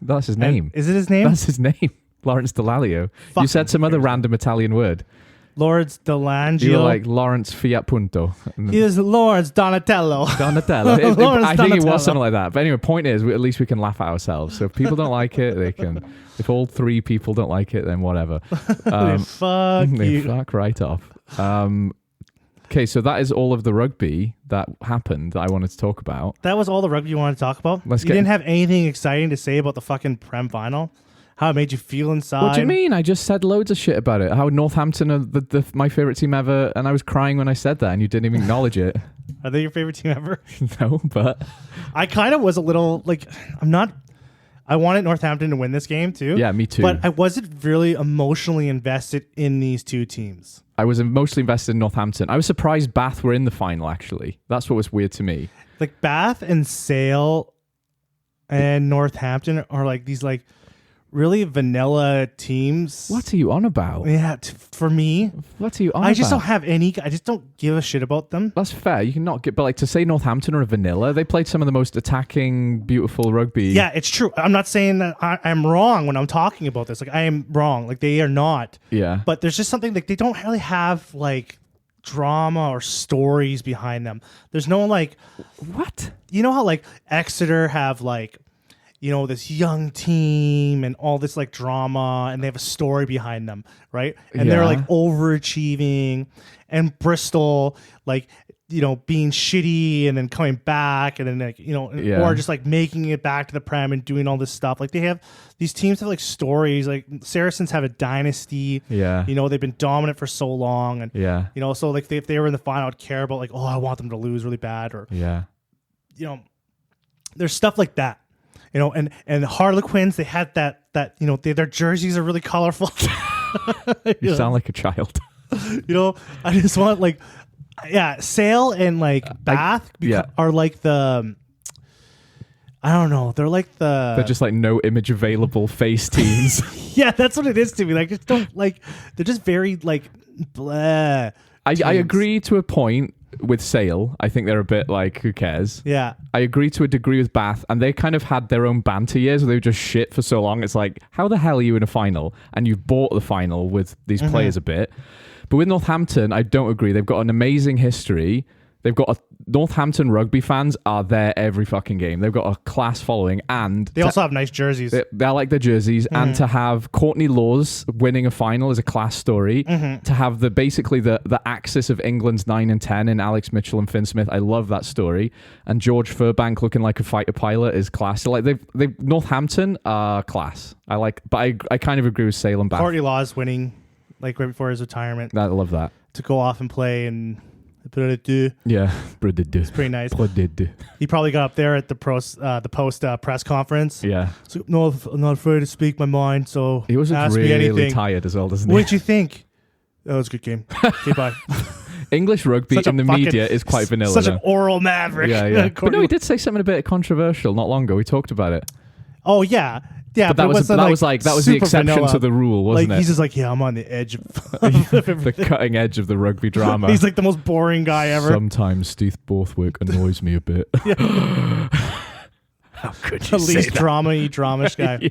That's his name. Is it his name? That's his name. Lawrence Dallaglio. Fuck You said him. some other random Italian word. Lawrence You were Delangio. like Lawrence Fiat Punto. He is Lawrence Donatello. Donatello. Lawrence I think it Donatello. was something like that. But anyway, point is, at least we can laugh at ourselves. So if people don't like it, they can. If all three people don't like it, then whatever. Fuck They you. fuck right off. Okay, so that is all of the rugby that happened that I wanted to talk about. That was all the rugby you wanted to talk about? Let's You get- didn't have anything exciting to say about the fucking Prem final? How it made you feel inside? What do you mean? I just said loads of shit about it. How Northampton are my favorite team ever, and I was crying when I said that, and you didn't even acknowledge it. Are they your favorite team ever? No, but I kind of was a little like, I wanted Northampton to win this game too. yeah, me too. But I wasn't really emotionally invested in these two teams. I was mostly invested in Northampton. I was surprised Bath were in the final, actually. That's what was weird to me. Like Bath and Sale and Northampton are like these like really vanilla teams. What are you on about? Yeah, for me, What are you on I just about? don't have any. I just don't give a shit about them. That's fair. You can not get, but like to say Northampton are a vanilla, they played some of the most attacking, beautiful rugby. Yeah, it's true. I'm not saying that I'm wrong when I'm talking about this. Like I am wrong. Like they are not. Yeah. But there's just something like they don't really have like drama or stories behind them. There's no like, What? you know how like Exeter have like, you know, this young team and all this like drama and they have a story behind them, right? And they're Yeah. like overachieving, and Bristol like, you know, being shitty and then coming back and then like, you know, Yeah. or just like making it back to the Prem and doing all this stuff. Like they have, these teams have like stories. Like Saracens have a dynasty. Yeah. You know, they've been dominant for so long, and Yeah. you know, so like if they were in the final, I'd care about like, oh, I want them to lose really bad, or Yeah. you know, there's stuff like that. You know, and Harlequins, they had that you know, their jerseys are really colorful. You sound like a child. You know, I just want like, yeah, Sale and like Bath yeah. are like the, I don't know, they're like the, They're just like no image available face teams. yeah, that's what it is to me. Like, just don't like, they're just very like, blah. I teams. agree to a point with Sale. I think they're a bit like, who cares? Yeah. I agree to a degree with Bath, and they kind of had their own banter years where they were just shit for so long. It's like, how the hell are you in a final? And you've bought the final with these players a bit. But with Northampton, I don't agree. They've got an amazing history. They've got Northampton rugby fans are there every fucking game. They've got a class following, and They also have nice jerseys. they like their jerseys. And to have Courtney Laws winning a final is a class story. To have basically the axis of England's 9 and 10 in Alex Mitchell and Finn Smith, I love that story. And George Furbank looking like a fighter pilot is class. So like they Northampton are class. But I kind of agree with Sale and Bath. Courtney Laws winning like right before his retirement, I love that. to go off and play and it's Yeah. pretty nice. He probably got up there at the post press conference. Yeah. So, no, I'm not afraid to speak my mind. So He was ask me really anything. tired as well, doesn't he? What did you think? That was a good game. Okay, bye. English rugby Such a in the fucking- media is quite vanilla. Such though. an oral maverick. Yeah, yeah. But no, he did say something a bit controversial not long ago. We talked about it. Oh yeah, yeah. But that it was wasn't, the super exception vanilla. to the rule, wasn't Like he's it? just like, yeah, I'm on the edge of The cutting edge of the rugby drama. He's like the most boring guy ever. Sometimes Steve Borthwick annoys me a bit. How could The least drama-ish guy. Yeah.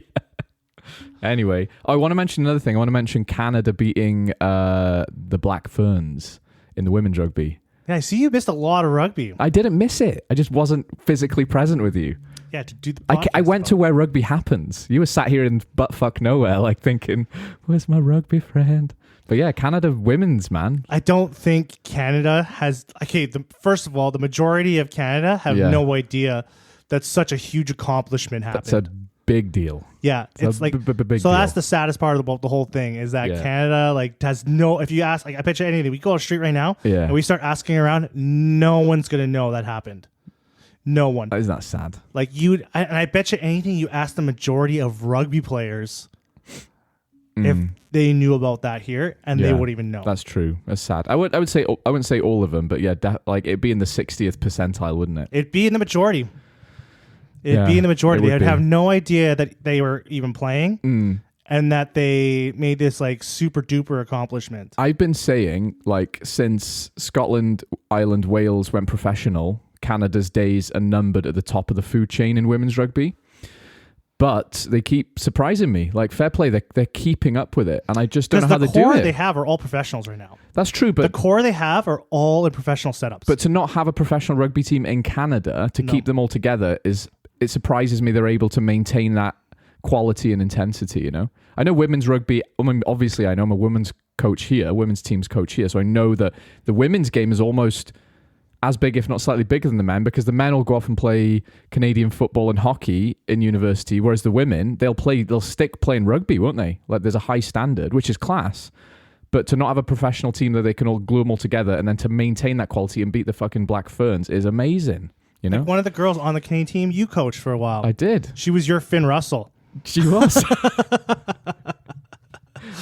Anyway, I want to mention another thing. I want to mention Canada beating the Black Ferns in the women's rugby. Yeah, I see you missed a lot of rugby. I didn't miss it. I just wasn't physically present with you. Yeah, to do the I podcast, went to where rugby happens. You were sat here in buttfuck nowhere, like thinking, where's my rugby friend? But yeah, Canada women's, man. I don't think Canada has... Okay, first of all, the majority of Canada have Yeah. no idea that such a huge accomplishment happened. That's a big deal. Yeah, it's a like... big So deal. that's the saddest part about the whole thing is that Yeah. Canada like has no... If you ask... Like, I bet you anything. We go on the street right now Yeah. and we start asking around, no one's going to know that happened. No one. Isn't that sad? Like and I bet you anything you ask the majority of rugby players if they knew about that here and they Yeah, wouldn't even know. That's true. That's sad. I wouldn't say all of them, but yeah, like it'd be in the 60th percentile, wouldn't it? It'd be in the majority. It'd Yeah, be in the majority. it They would would have be. no idea that they were even playing and that they made this like super duper accomplishment. I've been saying, like, since Scotland, Ireland, Wales went professional, Canada's days are numbered at the top of the food chain in women's rugby. But they keep surprising me. Like, fair play, they're keeping up with it. And I just don't know how Because they the do core it. they have are all professionals right now. That's true, The but core they have are all in professional setups. but to not have a professional rugby team in Canada to keep them all together it surprises me they're able to maintain that quality and intensity, you know? I know women's rugby, I mean, obviously I know I'm a women's coach here, women's team's coach here, so I know that the women's game is almost as big, if not slightly bigger than the men, because the men will go off and play Canadian football and hockey in university, whereas the women, they'll stick playing rugby, won't they? Like, there's a high standard, which is class. But to not have a professional team that they can all glue them all together and then to maintain that quality and beat the fucking Black Ferns is amazing, you know? one of the girls on the Canadian team you coached for a while. I did. She was your Finn Russell. She was.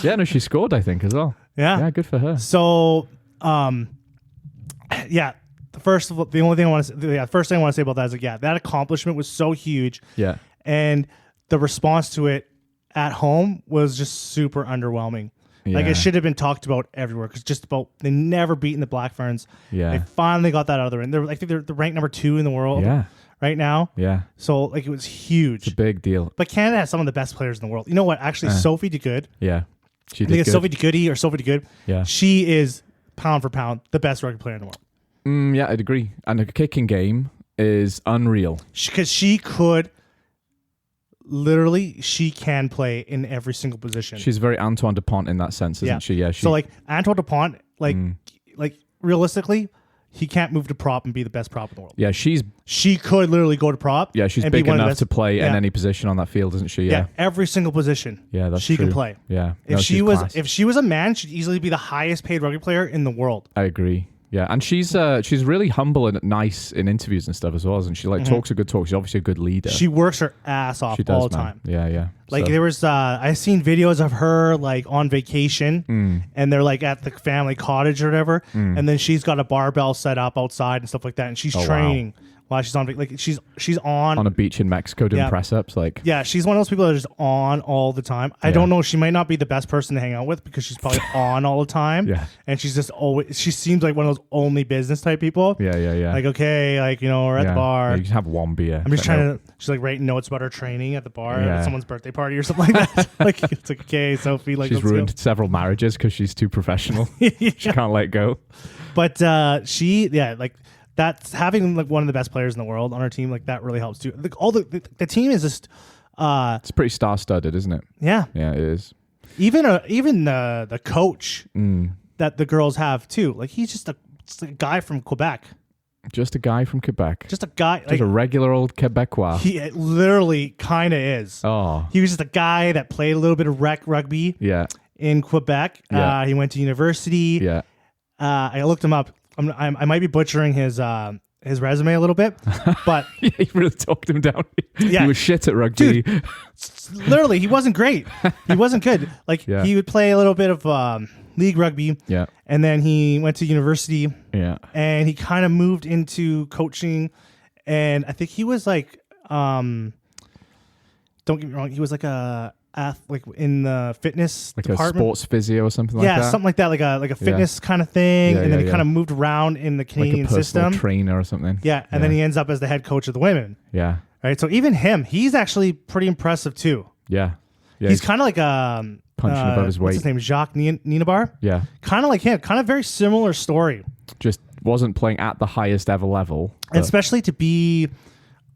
Yeah, no, she scored, I think, as well. Yeah. Yeah, good for her. So, yeah. First of all, the only thing I want to say, first thing I want to say about that is like, yeah, that accomplishment was so huge, Yeah. and the response to it at home was just super underwhelming. Like Yeah. it should have been talked about everywhere because just about they never beaten the Black Ferns. Yeah. They finally got that out of the ring. I think they're ranked number 2 in the world Yeah. right now. Yeah. So like it was huge. It's a big deal. But Canada has some of the best players in the world. You know what? Actually, Sophie DeGood. Yeah. She I think did it's good. Sophie DeGoody or Sophie DeGood. Yeah. She is pound for pound the best rugby player in the world. Yeah, I'd agree. And her kicking game is unreal. Because she could literally, she can play in every single position. She's very Antoine Dupont in that sense, isn't she? Yeah. So like Antoine Dupont, like realistically, he can't move to prop and be the best prop in the world. Yeah, she's She could literally go to prop. she's and be big one of the enough best- to play in Yeah. any position on that field, isn't she? Yeah, Yeah. every single position. Yeah, that's she true. can play. Yeah. If No, she she's was class. if she was a man, she'd easily be the highest paid rugby player in the world. I agree. Yeah, and she's really humble and nice in interviews and stuff as well, and she like talks a good talk. She's obviously a good leader. She works her ass off She does, all the man. time. Yeah, yeah. Like So- there was, I seen videos of her like on vacation, and they're like at the family cottage or whatever, and then she's got a barbell set up outside and stuff like that, and she's Oh, wow. training while she's on like she's on a beach in Mexico doing Yeah. press ups, like yeah, she's one of those people that are just on all the time. I don't know, she might not be the best person to hang out with because she's probably on all the time. Yeah. And she's just always, she seems like one of those only business type people. yeah. Like, okay, like, you know, we're at Yeah. the bar. Yeah, you can have one beer. I'm just but trying to, she's like writing notes about her training at the bar Yeah. at someone's birthday party or something like that. Like, it's like, okay, Sophie, like, She's let's ruined go. several marriages because she's too professional. She can't let go. But like, that's having like one of the best players in the world on our team, like that really helps too. Like, all the team is just, It's pretty star-studded, isn't it? yeah. Yeah, it is. Even the coach that the girls have too. Like he's just a guy from Quebec. Just a guy from Quebec. Just a guy. Just Like, a regular old Quebecois. he literally kind of is. Oh, He was just a guy that played a little bit of rec rugby yeah. in Quebec. Yeah. He went to university. Yeah. I looked him up. I might be butchering his resume a little bit, but Yeah, you really talked him down. Yeah. He was shit at rugby. Dude. Literally, he wasn't great. He wasn't good. Like Yeah. he would play a little bit of league rugby, Yeah. and then he went to university, Yeah. and he kind of moved into coaching. And I think he was like, don't get me wrong, he was like like in the fitness Like department. a sports physio or something like that. Something like that, like a fitness kind of thing. Yeah, and then he yeah. kind of moved around in the Like a Canadian personal system. trainer or something. Yeah, and then he ends up as the head coach of the women. Yeah. Right, so even him, he's actually pretty impressive too. Yeah. Yeah. He's kind of like punching above his What's weight. his name? Jacques Nienaber. Yeah. Kind of like him. Kind of very similar story, Just wasn't playing at the highest ever level. and especially to be,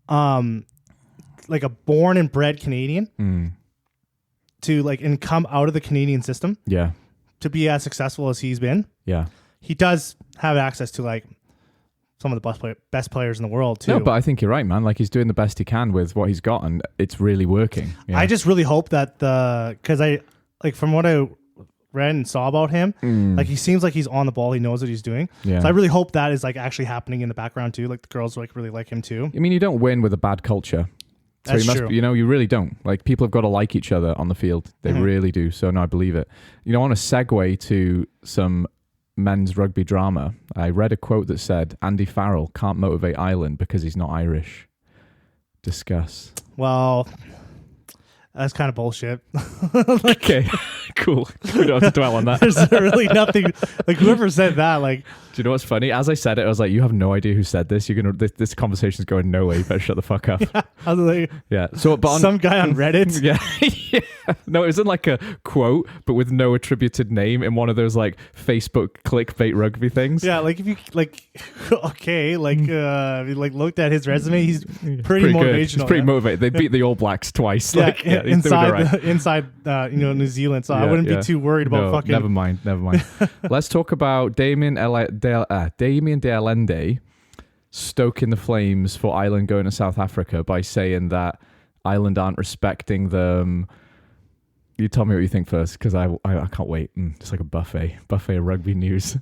like a born and bred Canadian, to like and come out of the Canadian system Yeah. to be as successful as he's been. Yeah. He does have access to like some of the best players in the world too. No, but I think you're right, man. Like he's doing the best he can with what he's got, and it's really working. Yeah. I just really hope that because I like from what I read and saw about him, like he seems like he's on the ball. He knows what he's doing. Yeah. So I really hope that is like actually happening in the background too. Like the girls like really like him too. I mean, you don't win with a bad culture. So That's you must, true. you really don't. Like people have got to like each other on the field. They really do. So no, I believe it. I want to segue to some men's rugby drama. I read a quote that said Andy Farrell can't motivate Ireland because he's not Irish. Discuss. Well, that's kind of bullshit. Okay, cool. We don't have to dwell on that. There's really nothing like whoever said that. Like, Do you know what's funny? As I said it, I was like, "You have no idea who said this. You're gonna this conversation's going nowhere. You better shut the fuck up." I was like, Yeah. So, but on, some guy on Reddit. Yeah. Yeah. No, it wasn't like a quote, but with no attributed name in one of those like Facebook clickbait rugby things. Yeah, like if you like, okay, like if you like looked at his resume, he's pretty Pretty motivational. good. He's pretty motivated. They beat the All Blacks twice. Yeah, Like, yeah, he's doing all right. inside New Zealand. So I Yeah, wouldn't yeah. be too worried about No, fucking. Never mind. Let's talk about Damien De Allende stoking the flames for Ireland going to South Africa by saying that Ireland aren't respecting them. You tell me what you think first, because I can't wait. It's like a buffet of rugby news.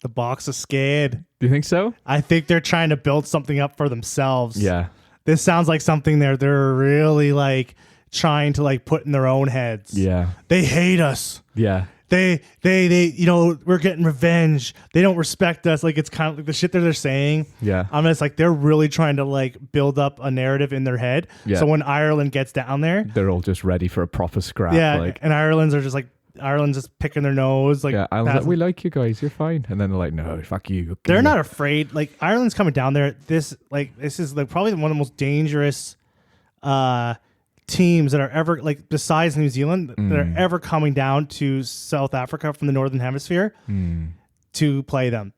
The Boks is scared. Do you think so? I think they're trying to build something up for themselves. Yeah. This sounds like something they're really like trying to like put in their own heads. Yeah. They hate us. Yeah. They we're getting revenge. They don't respect us. Like it's kind of like the shit that they're saying. Yeah. I mean, it's like they're really trying to like build up a narrative in their head. Yeah. So when Ireland gets down there, They're all just ready for a proper scrap. yeah, Like, and Ireland's just picking their nose. Like, yeah. Ireland's like, passing- we like you guys. You're fine. And then they're like, no, fuck you. they're not afraid. Like Ireland's coming down there. This is like probably one of the most dangerous teams that are ever like besides New Zealand that are ever coming down to South Africa from the Northern Hemisphere to play them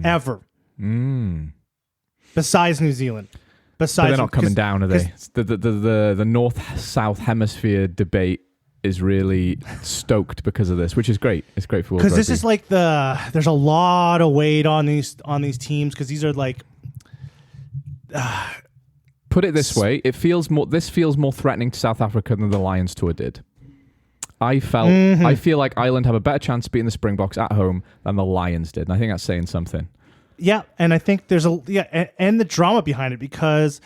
ever. Besides New Zealand, But besides they're not coming 'cause- down, are they? The North-South Hemisphere debate is really stoked because of this, which is great. It's great for world Because this rugby. is like there's a lot of weight on these teams because these are like Put it this way, this feels more threatening to South Africa than the Lions tour did. I feel like Ireland have a better chance of beating the Springboks at home than the Lions did. And I think that's saying something. yeah, and I think there's and the drama behind it because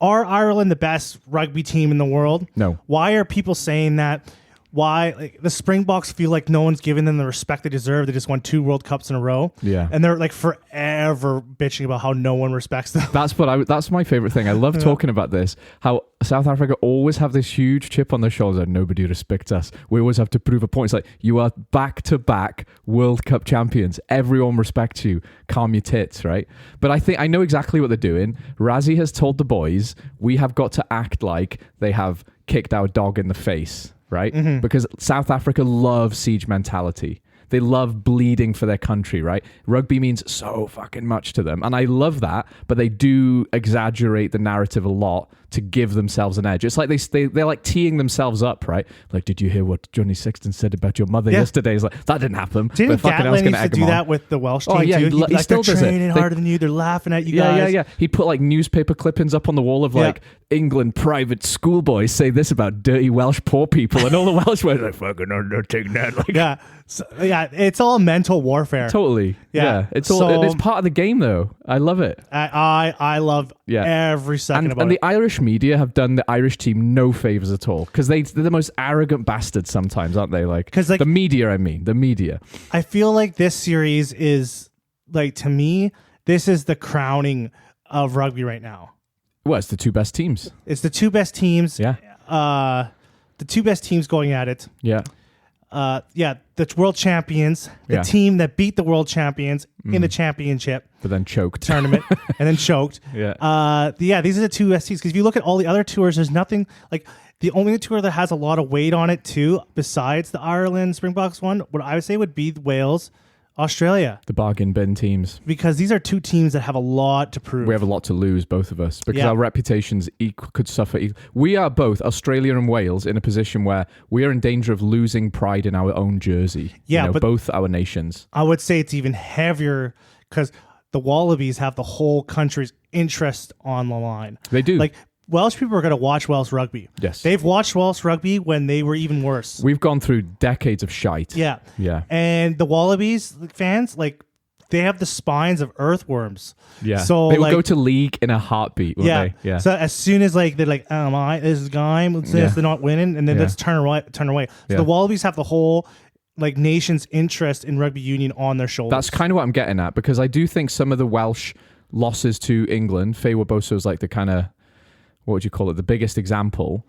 are Ireland the best rugby team in the world? No. Why are people saying that? Why like the Springboks feel like no one's giving them the respect they deserve? They just won 2 World Cups in a row. Yeah. And they're like forever bitching about how no one respects them. That's my favorite thing. I love talking about this. How South Africa always have this huge chip on their shoulders. Nobody respects us. We always have to prove a point. It's like you are back-to-back World Cup champions. Everyone respects you. Calm your tits, right? But I know exactly what they're doing. Razzie has told the boys we have got to act like they have kicked our dog in the face. Right? Because South Africa loves siege mentality. They love bleeding for their country, right? Rugby means so fucking much to them. And I love that, but they do exaggerate the narrative a lot to give themselves an edge. It's like they're like teeing themselves up, right? Like, did you hear what Johnny Sexton said about your mother yesterday? He's like, that didn't happen. Didn't Gatlin used to do that with the Welsh team too? He still they're does training it. harder than you. They're laughing at you guys. Yeah. He put like newspaper clippings up on the wall of like England private schoolboys say this about dirty Welsh poor people, and all the Welsh were like, fucking undertaking that. Like, it's all mental warfare. Totally. Yeah. It's all. It's part of the game, though. I love it. I love every second about it. And the Irish media have done the Irish team no favors at all, because they're the most arrogant bastards sometimes, aren't they? Like, the media. I mean, the media. I feel like this series is like, to me, this is the crowning of rugby right now. Well, it's the two best teams. It's the two best teams. Yeah. The two best teams going at it. Yeah. The world champions, the team that beat the world champions in the championship, but then choked tournament and then choked. These are the two best teams, because if you look at all the other tours, there's nothing like the only tour that has a lot of weight on it too, besides the Ireland Springboks one. What I would say would be Wales, Australia, the bargain bin teams, because these are two teams that have a lot to prove. We have a lot to lose, both of us, because our reputations could suffer. We are both, Australia and Wales, in a position where we are in danger of losing pride in our own jersey. But both our nations. I would say it's even heavier because the Wallabies have the whole country's interest on the line. They do. Like, Welsh people are going to watch Welsh rugby. Yes. They've watched Welsh rugby when they were even worse. We've gone through decades of shite. Yeah. Yeah. And the Wallabies fans, like, they have the spines of earthworms. Yeah. So they would go to league in a heartbeat, wouldn't they? Yeah. So as soon as they're like, this game, they're not winning, and then let's turn away. So the Wallabies have the whole like nation's interest in rugby union on their shoulders. That's kind of what I'm getting at, because I do think some of the Welsh losses to England, Faye Waboso is like the kind of, what would you call it, the biggest example.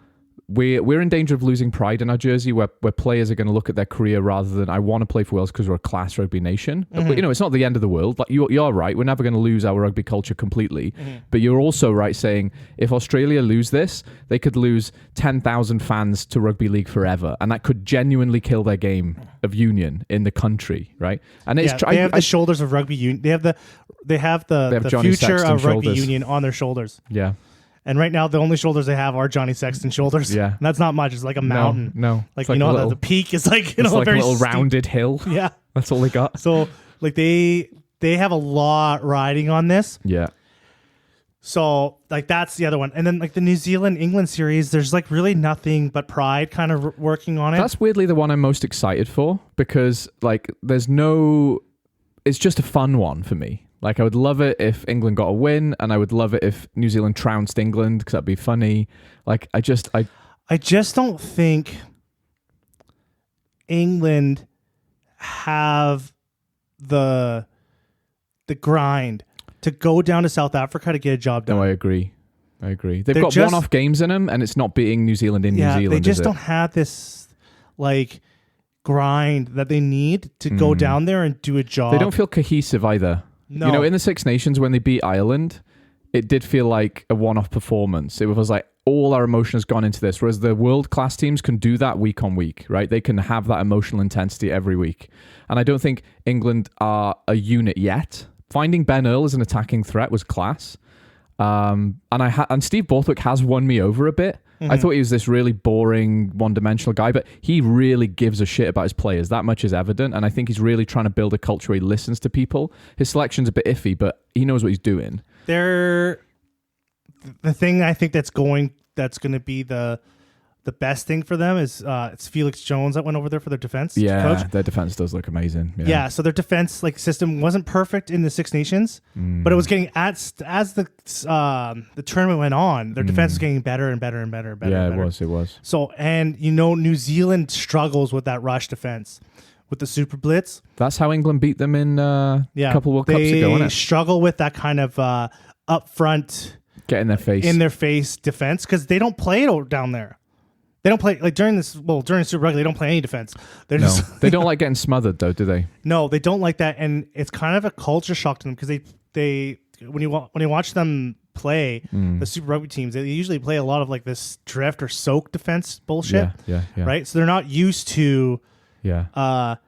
We're in danger of losing pride in our jersey, where players are going to look at their career rather than, I want to play for Wales because we're a class rugby nation. Mm-hmm. But, it's not the end of the world. Like, you're right. We're never going to lose our rugby culture completely. Mm-hmm. But you're also right saying, if Australia lose this, they could lose 10,000 fans to rugby league forever. And that could genuinely kill their game of union in the country, right? And it's they have the shoulders of rugby union. They have the future Sexton of rugby shoulders. Union on their shoulders. Yeah. And right now, the only shoulders they have are Johnny Sexton shoulders. Yeah. And that's not much. It's like a mountain. No. Like, the peak is like, it's like a very a little steep rounded hill. Yeah. That's all they got. So, like, they have a lot riding on this. Yeah. So, like, that's the other one. And then, like, the New Zealand-England series, there's, like, really nothing but pride kind of working on it. That's weirdly the one I'm most excited for, because, like, it's just a fun one for me. Like, I would love it if England got a win, and I would love it if New Zealand trounced England, because that'd be funny. Like, I just don't think England have the grind to go down to South Africa to get a job done. No, I agree. They've got one-off games in them, and it's not beating New Zealand in New Zealand. They just don't have this, like, grind that they need to go down there and do a job. They don't feel cohesive either. No. In the Six Nations, when they beat Ireland, it did feel like a one-off performance. It was like all our emotion has gone into this, whereas the world-class teams can do that week on week, right? They can have that emotional intensity every week. And I don't think England are a unit yet. Finding Ben Earl as an attacking threat was class. And Steve Borthwick has won me over a bit. Mm-hmm. I thought he was this really boring, one-dimensional guy, but he really gives a shit about his players. That much is evident, and I think he's really trying to build a culture where he listens to people. His selection's a bit iffy, but he knows what he's doing. The thing I think that's going to be the best thing for them is it's Felix Jones that went over there for their defense coach. Their defense does look amazing. Yeah, so their defense system wasn't perfect in the Six Nations, but it was getting as the tournament went on, their defense was getting better and better and better and better. Yeah, and better. It was. So, and New Zealand struggles with that rush defense with the Super Blitz. That's how England beat them in a couple World Cups ago, isn't it? They struggle with that kind of up front, get in their face defense, because they don't play it down there. They don't play during Super Rugby. They don't play any defense. They don't like getting smothered though, do they? No, they don't like that, and it's kind of a culture shock to them, because they when you watch them play the Super Rugby teams, they usually play a lot of like this drift or soak defense bullshit. Yeah. Right, so they're not used to that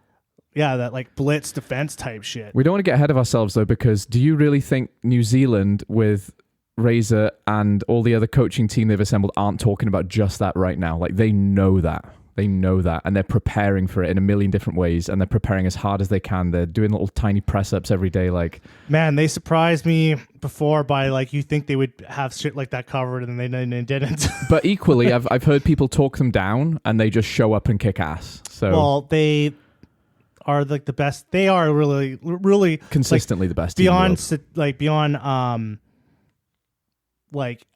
like blitz defense type shit. We don't want to get ahead of ourselves though, because do you really think New Zealand with Razor and all the other coaching team they've assembled aren't talking about just that right now. Like, they know that. They know that, and they're preparing for it in a million different ways, and they're preparing as hard as they can. They're doing little tiny press-ups every day. Like, man, they surprised me before by, like, you think they would have shit like that covered, and they didn't. but equally, I've heard people talk them down, and they just show up and kick ass. So, well, they are like the best. They are really, really consistently like, the best team in the world. Beyond like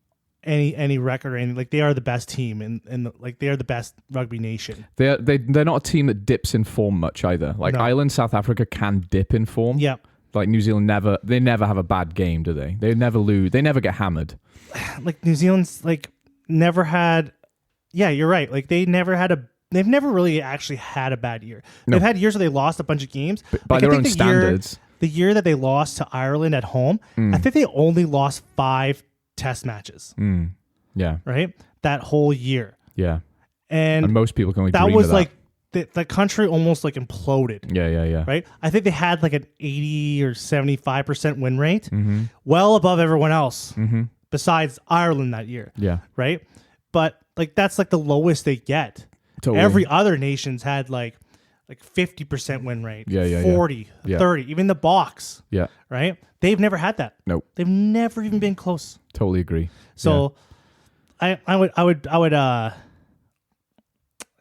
any record or anything. Like, they are the best team and like they are the best rugby nation. They're not a team that dips in form much either. Like, No. Ireland, South Africa can dip in form. Yeah. Like, New Zealand never have a bad game, do they? They never lose. They never get hammered. Like, New Zealand's like never had. Yeah, you're right. Like, they've never really actually had a bad year. No. They've had years where they lost a bunch of games. By Like, their I own think standards. The year that they lost to Ireland at home, I think they only lost 5 test matches. Yeah. Right? That whole year. Yeah. And most people can only that dream was of that. like the country almost like imploded. Yeah. Right? I think they had like an 80 or 75% win rate, well above everyone else besides Ireland that year. Yeah. Right? But like that's like the lowest they get. Totally. Every other nation's had like 50% win rate, Yeah. 40, Yeah. 30, even the box, Yeah. right? They've never had that. Nope. They've never even been close. Totally agree. So I would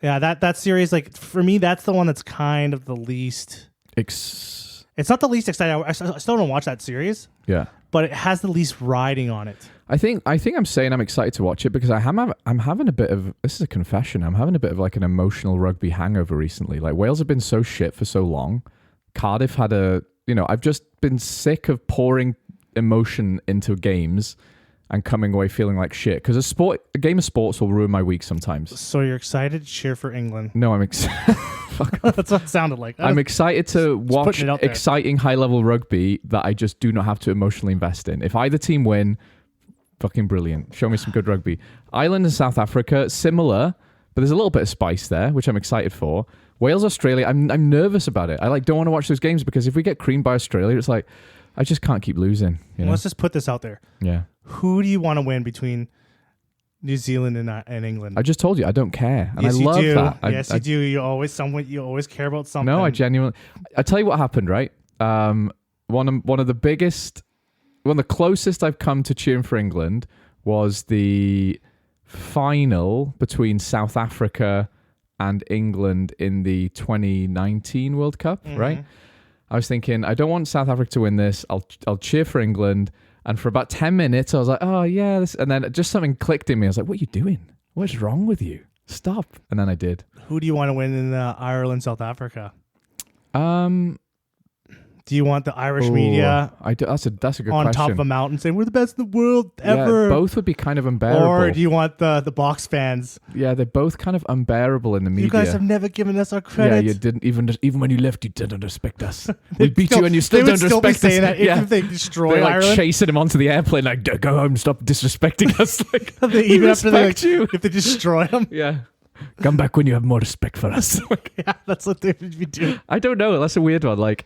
that series, like, for me, that's the one that's kind of the least. It's not the least exciting. I still don't watch that series, Yeah. but it has the least riding on it. I think I'm saying I'm excited to watch it because I'm having a bit of, this is a confession, I'm having a bit of like an emotional rugby hangover recently. Like, Wales have been so shit for so long. Cardiff had I've just been sick of pouring emotion into games and coming away feeling like shit. Because a game of sports will ruin my week sometimes. So you're excited to cheer for England? No, I'm excited. That's what it sounded like. I'm excited to watch putting it out there. exciting high-level rugby that I just do not have to emotionally invest in. If either team win, fucking brilliant. Show me some good rugby. Ireland and South Africa, similar, but there's a little bit of spice there, which I'm excited for. Wales, Australia, I'm nervous about it. I don't want to watch those games because if we get creamed by Australia, it's like, I just can't keep losing. You know? Let's just put this out there. Yeah. Who do you want to win between New Zealand and England? I just told you I don't care, and yes, I love you do. that. Yes, you do. You always care about something. No, I genuinely. I tell you what happened. Right, one of the closest I've come to cheering for England was the final between South Africa and England in the 2019 World Cup. Right, I was thinking I don't want South Africa to win this. I'll cheer for England. And for about 10 minutes, I was like, oh, yeah. And then just something clicked in me. I was like, what are you doing? What's wrong with you? Stop. And then I did. Who do you want to win in Ireland, South Africa? Do you want the Irish media That's a good question. on top of a mountain saying, we're the best in the world ever? Yeah, both would be kind of unbearable. Or do you want the box fans? Yeah, they're both kind of unbearable in the media. You guys have never given us our credit. Yeah, you didn't even when you left, you didn't respect us. We beat you and you still don't respect be us. saying that Yeah. if they destroy They're like Ireland. chasing him onto the airplane, like, go home, stop disrespecting us. Like, Even after they respect you. if they destroy them. Yeah. Come back when you have more respect for us. Yeah, that's what they would be doing. I don't know. That's a weird one. Like,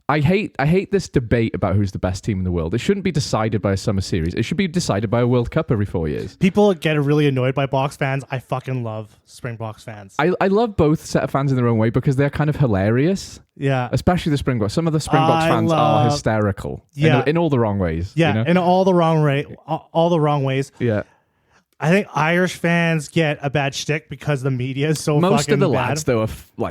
I hate this debate about who's the best team in the world. It shouldn't be decided by a summer series. It should be decided by a World Cup every 4 years. People get really annoyed by box fans. I fucking love Springboks fans. I love both set of fans in their own way because they're kind of hilarious. Yeah. Especially the Springboks. Some of the Springboks fans are hysterical. Yeah. In all the wrong ways. Yeah, You know? in all the wrong ways. Yeah. I think Irish fans get a bad shtick because the media is so Most fucking of the bad. lads, though, are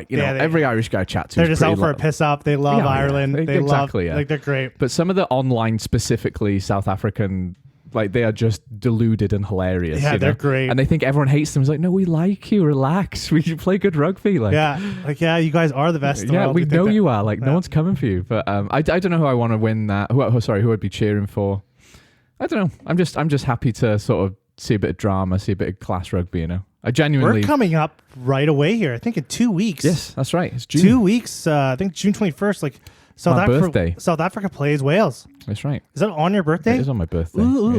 every Irish guy I chat to They're is just out pretty for a piss up. They love Yeah, Ireland. yeah. They Exactly, love, yeah. like, they're great. But some of the online, specifically South African, like, they are just deluded and hilarious. Yeah, you they're know? great. And they think everyone hates them. It's like, no, we like you. Relax. We should play good rugby. Like, Yeah, you guys are the best in the yeah, world. we think know that. you are. Like, no Yeah. one's coming for you. But I don't know who I want to win that. Who I'd be cheering for. I don't know. I'm just happy to sort of see a bit of drama, see a bit of class rugby. You know, I genuinely. We're coming up right away here. I think in 2 weeks. Yes, that's right. It's June. 2 weeks. I think June 21st. Like My birthday. South Africa plays Wales. That's right. Is that on your birthday? It is on my birthday. Ooh,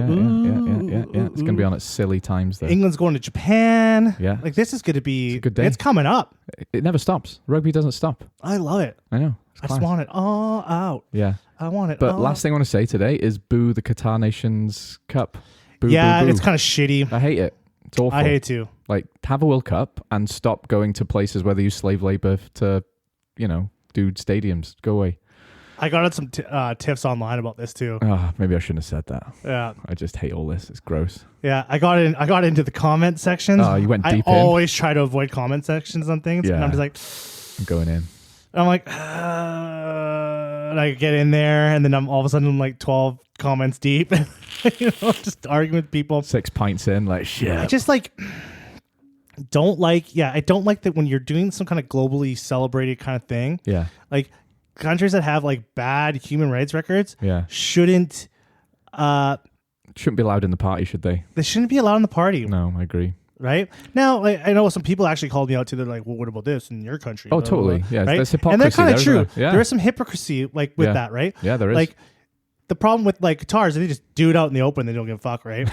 Yeah. It's gonna be on at silly times though. England's going to Japan. Yeah. Like, this is going to be. It's a good day. It's coming up. It never stops. Rugby doesn't stop. I love it. I know. I just want it all out. Yeah. I want it. But all last thing I want to say today is boo the Qatar Nations Cup. Boo, yeah, boo, boo. it's kind of shitty. I hate it. It's awful. I hate it too. Like, have a World Cup and stop going to places where they use slave labor to, do stadiums. Go away. I got some tips online about this too. Maybe I shouldn't have said that. Yeah, I just hate all this. It's gross. yeah. I got into the comment sections. Oh, you went deep I in? always try to avoid comment sections on things. Yeah. And I'm just like, I'm going in. I'm like, and I get in there, and then I'm all of a sudden I'm like 12 comments deep, just arguing with people. 6 pints in, like, shit. I just I don't like that when you're doing some kind of globally celebrated kind of thing. Yeah. Like countries that have like bad human rights records Yeah. shouldn't Shouldn't be allowed in the party, should they? they shouldn't be allowed in the party. No, I agree. Right now, like, I know some people actually called me out to. They're like, "Well, what about this in your country?" Oh, Blah, blah, totally. blah. Yeah, right? there's hypocrisy and they're kind there, of isn't true. there? Yeah. There is some hypocrisy with Yeah. that, right? Yeah, there is. Like the problem with like Qatar is they just do it out in the open. They don't give a fuck, right?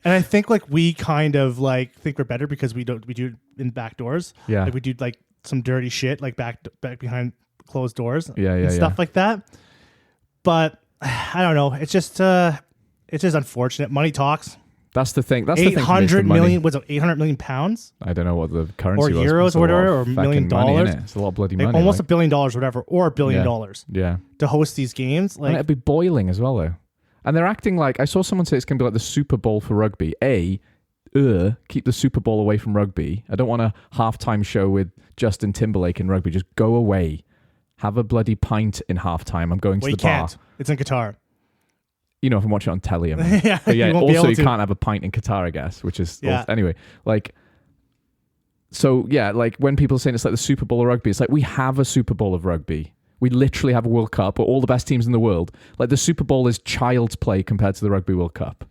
And I think like we kind of like think we're better because we do it in back doors. Yeah. like we do like some dirty shit like back behind closed doors. Yeah, and stuff like that. But I don't know. It's just unfortunate. Money talks. That's the thing. That's the thing. 800 million, was it 800 million pounds? I don't know what the currency Or was. euros It's a or lot whatever, of or $1 million. fucking money, innit? It's a lot of bloody Like money. almost like. $1 billion, whatever, or $1 billion Yeah. to host these games. And Like, it'd be boiling as well, though. And they're acting like, I saw someone say it's going to be like the Super Bowl for rugby. Keep the Super Bowl away from rugby. I don't want a halftime show with Justin Timberlake in rugby. Just go away. Have a bloody pint in halftime. I'm going to well, the you bar. can't. It's in Qatar. If I'm watching it on telly, I mean. Yeah, But yeah, you won't be also able you to. can't have a pint in Qatar, I guess, which is Yeah. anyway. Like, so yeah, like when people are saying it's like the Super Bowl of rugby, it's like we have a Super Bowl of rugby. We literally have a World Cup, or all the best teams in the world. Like the Super Bowl is child's play compared to the Rugby World Cup.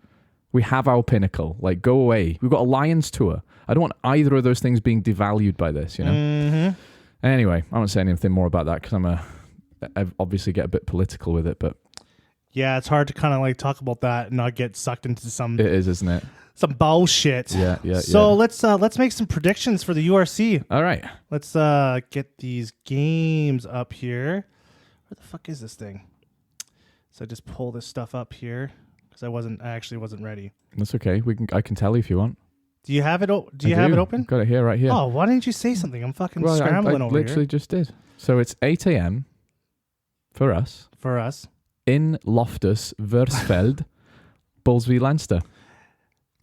We have our pinnacle. Like, go away. We've got a Lions tour. I don't want either of those things being devalued by this. Mm-hmm. Anyway, I won't say anything more about that because I obviously get a bit political with it, but Yeah, it's hard to kind of like talk about that and not get sucked into some it is, isn't it? bullshit. Yeah. So let's make some predictions for the URC. All right. Let's get these games up here. Where the fuck is this thing? So I just pull this stuff up here because I actually wasn't ready. That's okay. I can tell you if you want. Do you have it? Do you I have do. it open? Got it here, right here. Oh, why didn't you say something? I'm fucking Well, scrambling I over literally here just did. So it's 8 a.m. for us for us. in Loftus Versfeld, Bulls v Leinster.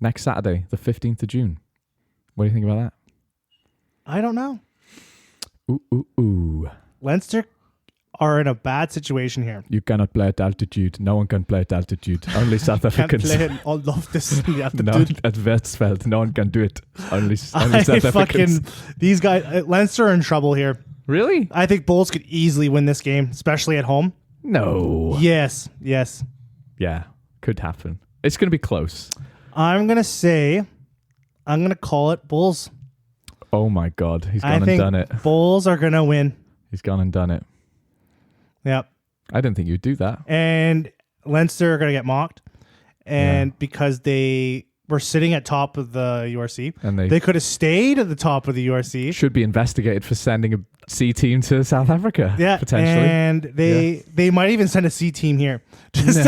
Next Saturday, the 15th of June. What do you think about that? I don't know. Ooh. Leinster are in a bad situation here. You cannot play at altitude. No one can play at altitude. Only South Can't Africans. play it all of this in the No, altitude. at Versfeld, no one can do it. Only I South Africans. these guys, Leinster are in trouble here. Really? I think Bulls could easily win this game, especially at home. No. Yes. Yeah, could happen. It's going to be close. I'm going to call it Bulls. Oh my God. He's I gone and think done it. Bulls are going to win. He's gone and done it. Yep. I didn't think you'd do that. And Leinster are going to get mocked. And because they were sitting at top of the URC, And they could have stayed at the top of the URC. should be investigated for sending a C team to South Africa. Yeah, potentially. and they might even send a C team here just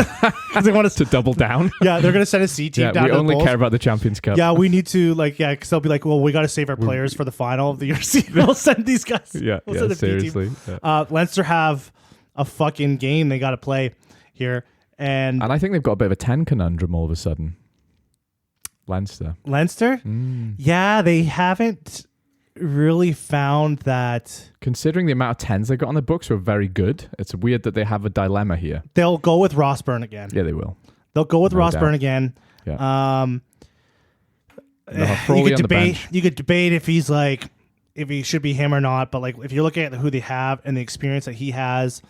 because they want us to double down. Yeah, they're gonna send a C team Yeah, down we to the only Bulls. care about the Champions Cup. Yeah, we need to because they'll be like, well, we got to save our players for the final of the URC. We'll send these guys. Yeah, we'll send a B team. seriously. Yeah. Leinster have a fucking game they got to play here, and And I think they've got a bit of a 10 conundrum all of a sudden. Leinster. Yeah, they haven't really found that. Considering the amount of 10s they got on the books were very good, it's weird that they have a dilemma here. They'll go with Ross Byrne again. Yeah, they will. They'll go with No Ross doubt. Byrne again. Yeah. They'll have You Frawley could on the debate. bench. You could debate if he should be him or not. But like, if you're looking at who they have and the experience that he has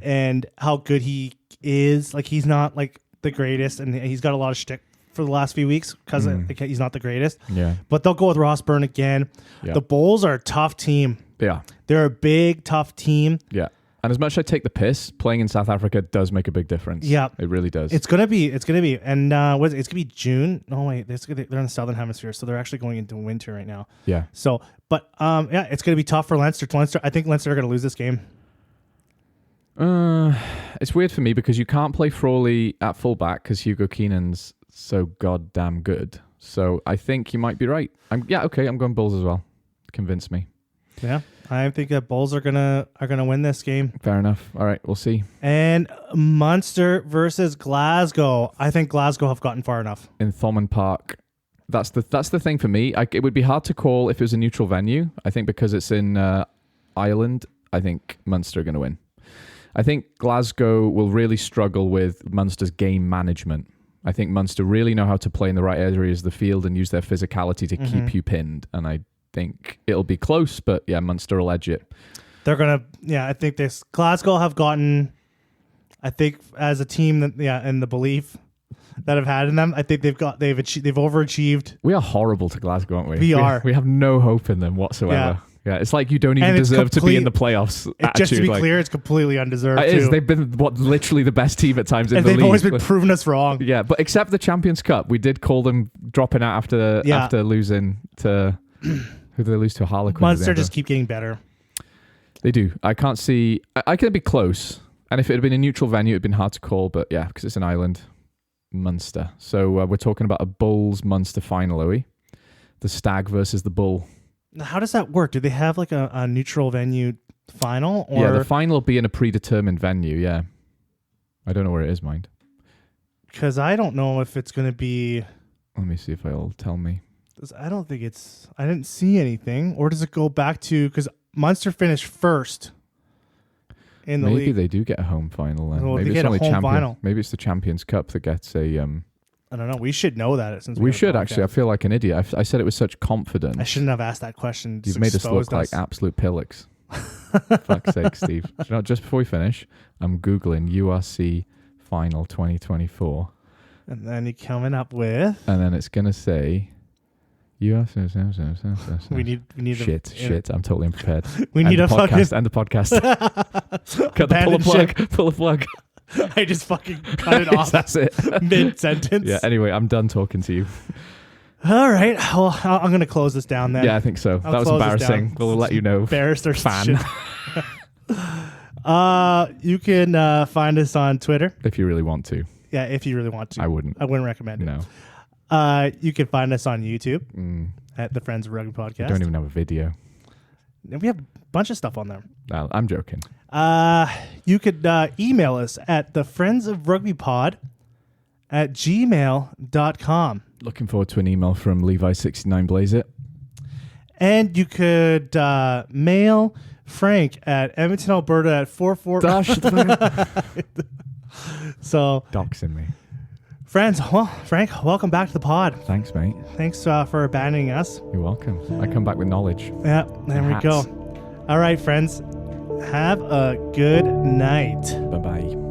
and how good he is, like he's not like the greatest, and he's got a lot of shtick for the last few weeks because he's not the greatest. Yeah. But they'll go with Ross Byrne again. Yeah. The Bulls are a tough team. Yeah. They're a big, tough team. Yeah. And as much as I take the piss, playing in South Africa does make a big difference. Yeah. It really does. It's gonna be, and it's gonna be June. No wait, they're in the southern hemisphere, so they're actually going into winter right now. Yeah. So, but it's gonna be tough for Leinster. I think Leinster are gonna lose this game. It's weird for me because you can't play Frawley at fullback because Hugo Keenan's so goddamn good. So I think you might be right. I'm going Bulls as well. Convince me. Yeah, I think that Bulls are gonna win this game. Fair enough. All right, we'll see. And Munster versus Glasgow. I think Glasgow have gotten far enough. In Thomond Park. That's the thing for me. It would be hard to call if it was a neutral venue. I think because it's in Ireland, I think Munster are going to win. I think Glasgow will really struggle with Munster's game management. I think Munster really know how to play in the right areas of the field and use their physicality to keep you pinned. And I think it'll be close, but yeah, Munster will edge it. They're going to, I think Glasgow have gotten, I think as a team that, in the belief that I've had in them, I think they've overachieved. We are horrible to Glasgow, aren't we? We are. We have no hope in them whatsoever. Yeah, it's like you don't even deserve to be in the playoffs. Just to be clear, it's completely undeserved. It is. They've been literally the best team at times in the league. And they've always been proving us wrong. Yeah, but except the Champions Cup, we did call them dropping out after losing to who did they lose to? Harlequins. Munster just keep getting better. They do. I can't see. I can be close, and if it had been a neutral venue, it'd been hard to call. But yeah, because it's an island, Munster. So we're talking about a Bulls Munster final, are we? The Stag versus the Bull. How does that work? Do they have like a neutral venue final? Or? Yeah, the final will be in a predetermined venue, yeah. I don't know where it is, mind. Because I don't know if it's going to be... Let me see if it'll tell me. I don't think it's... I didn't see anything. Or does it go back to... Because Munster finished first in the league. Maybe they do get a home final then. Well, maybe it's only final. Maybe it's the Champions Cup that gets a... I don't know. We should know that since we should actually. I feel like an idiot. I said it with such confidence. I shouldn't have asked that question. You've made us look like absolute pillocks. Fuck's sake, Steve. You know, just before we finish, I'm Googling URC Final 2024. And then you're coming up with... And then it's going to say... URC... We need Shit. I'm totally unprepared. We need a fucking... End the podcast. Pull the plug. I just fucking cut it off. That's it. Mid-sentence. Yeah, anyway, I'm done talking to you. All right. Well, I'm going to close this down then. Yeah, I think so. That was embarrassing. We'll let you know. Embarrassed or fan. You can find us on Twitter. If you really want to. Yeah, if you really want to. I wouldn't recommend it. No. You can find us on YouTube at the Friends of Rugby Podcast. We don't even have a video. We have a bunch of stuff on there. No, I'm joking. You could email us at thefriendsofrugbypod@gmail.com. Looking forward to an email from Levi69 Blaze It. And you could mail Frank at Edmonton, Alberta at 44. So doxing me. Friends, well, Frank, welcome back to the pod. Thanks, mate. Thanks for abandoning us. You're welcome. I come back with knowledge. Yeah, there we go. All right, friends. Have a good night. Bye-bye.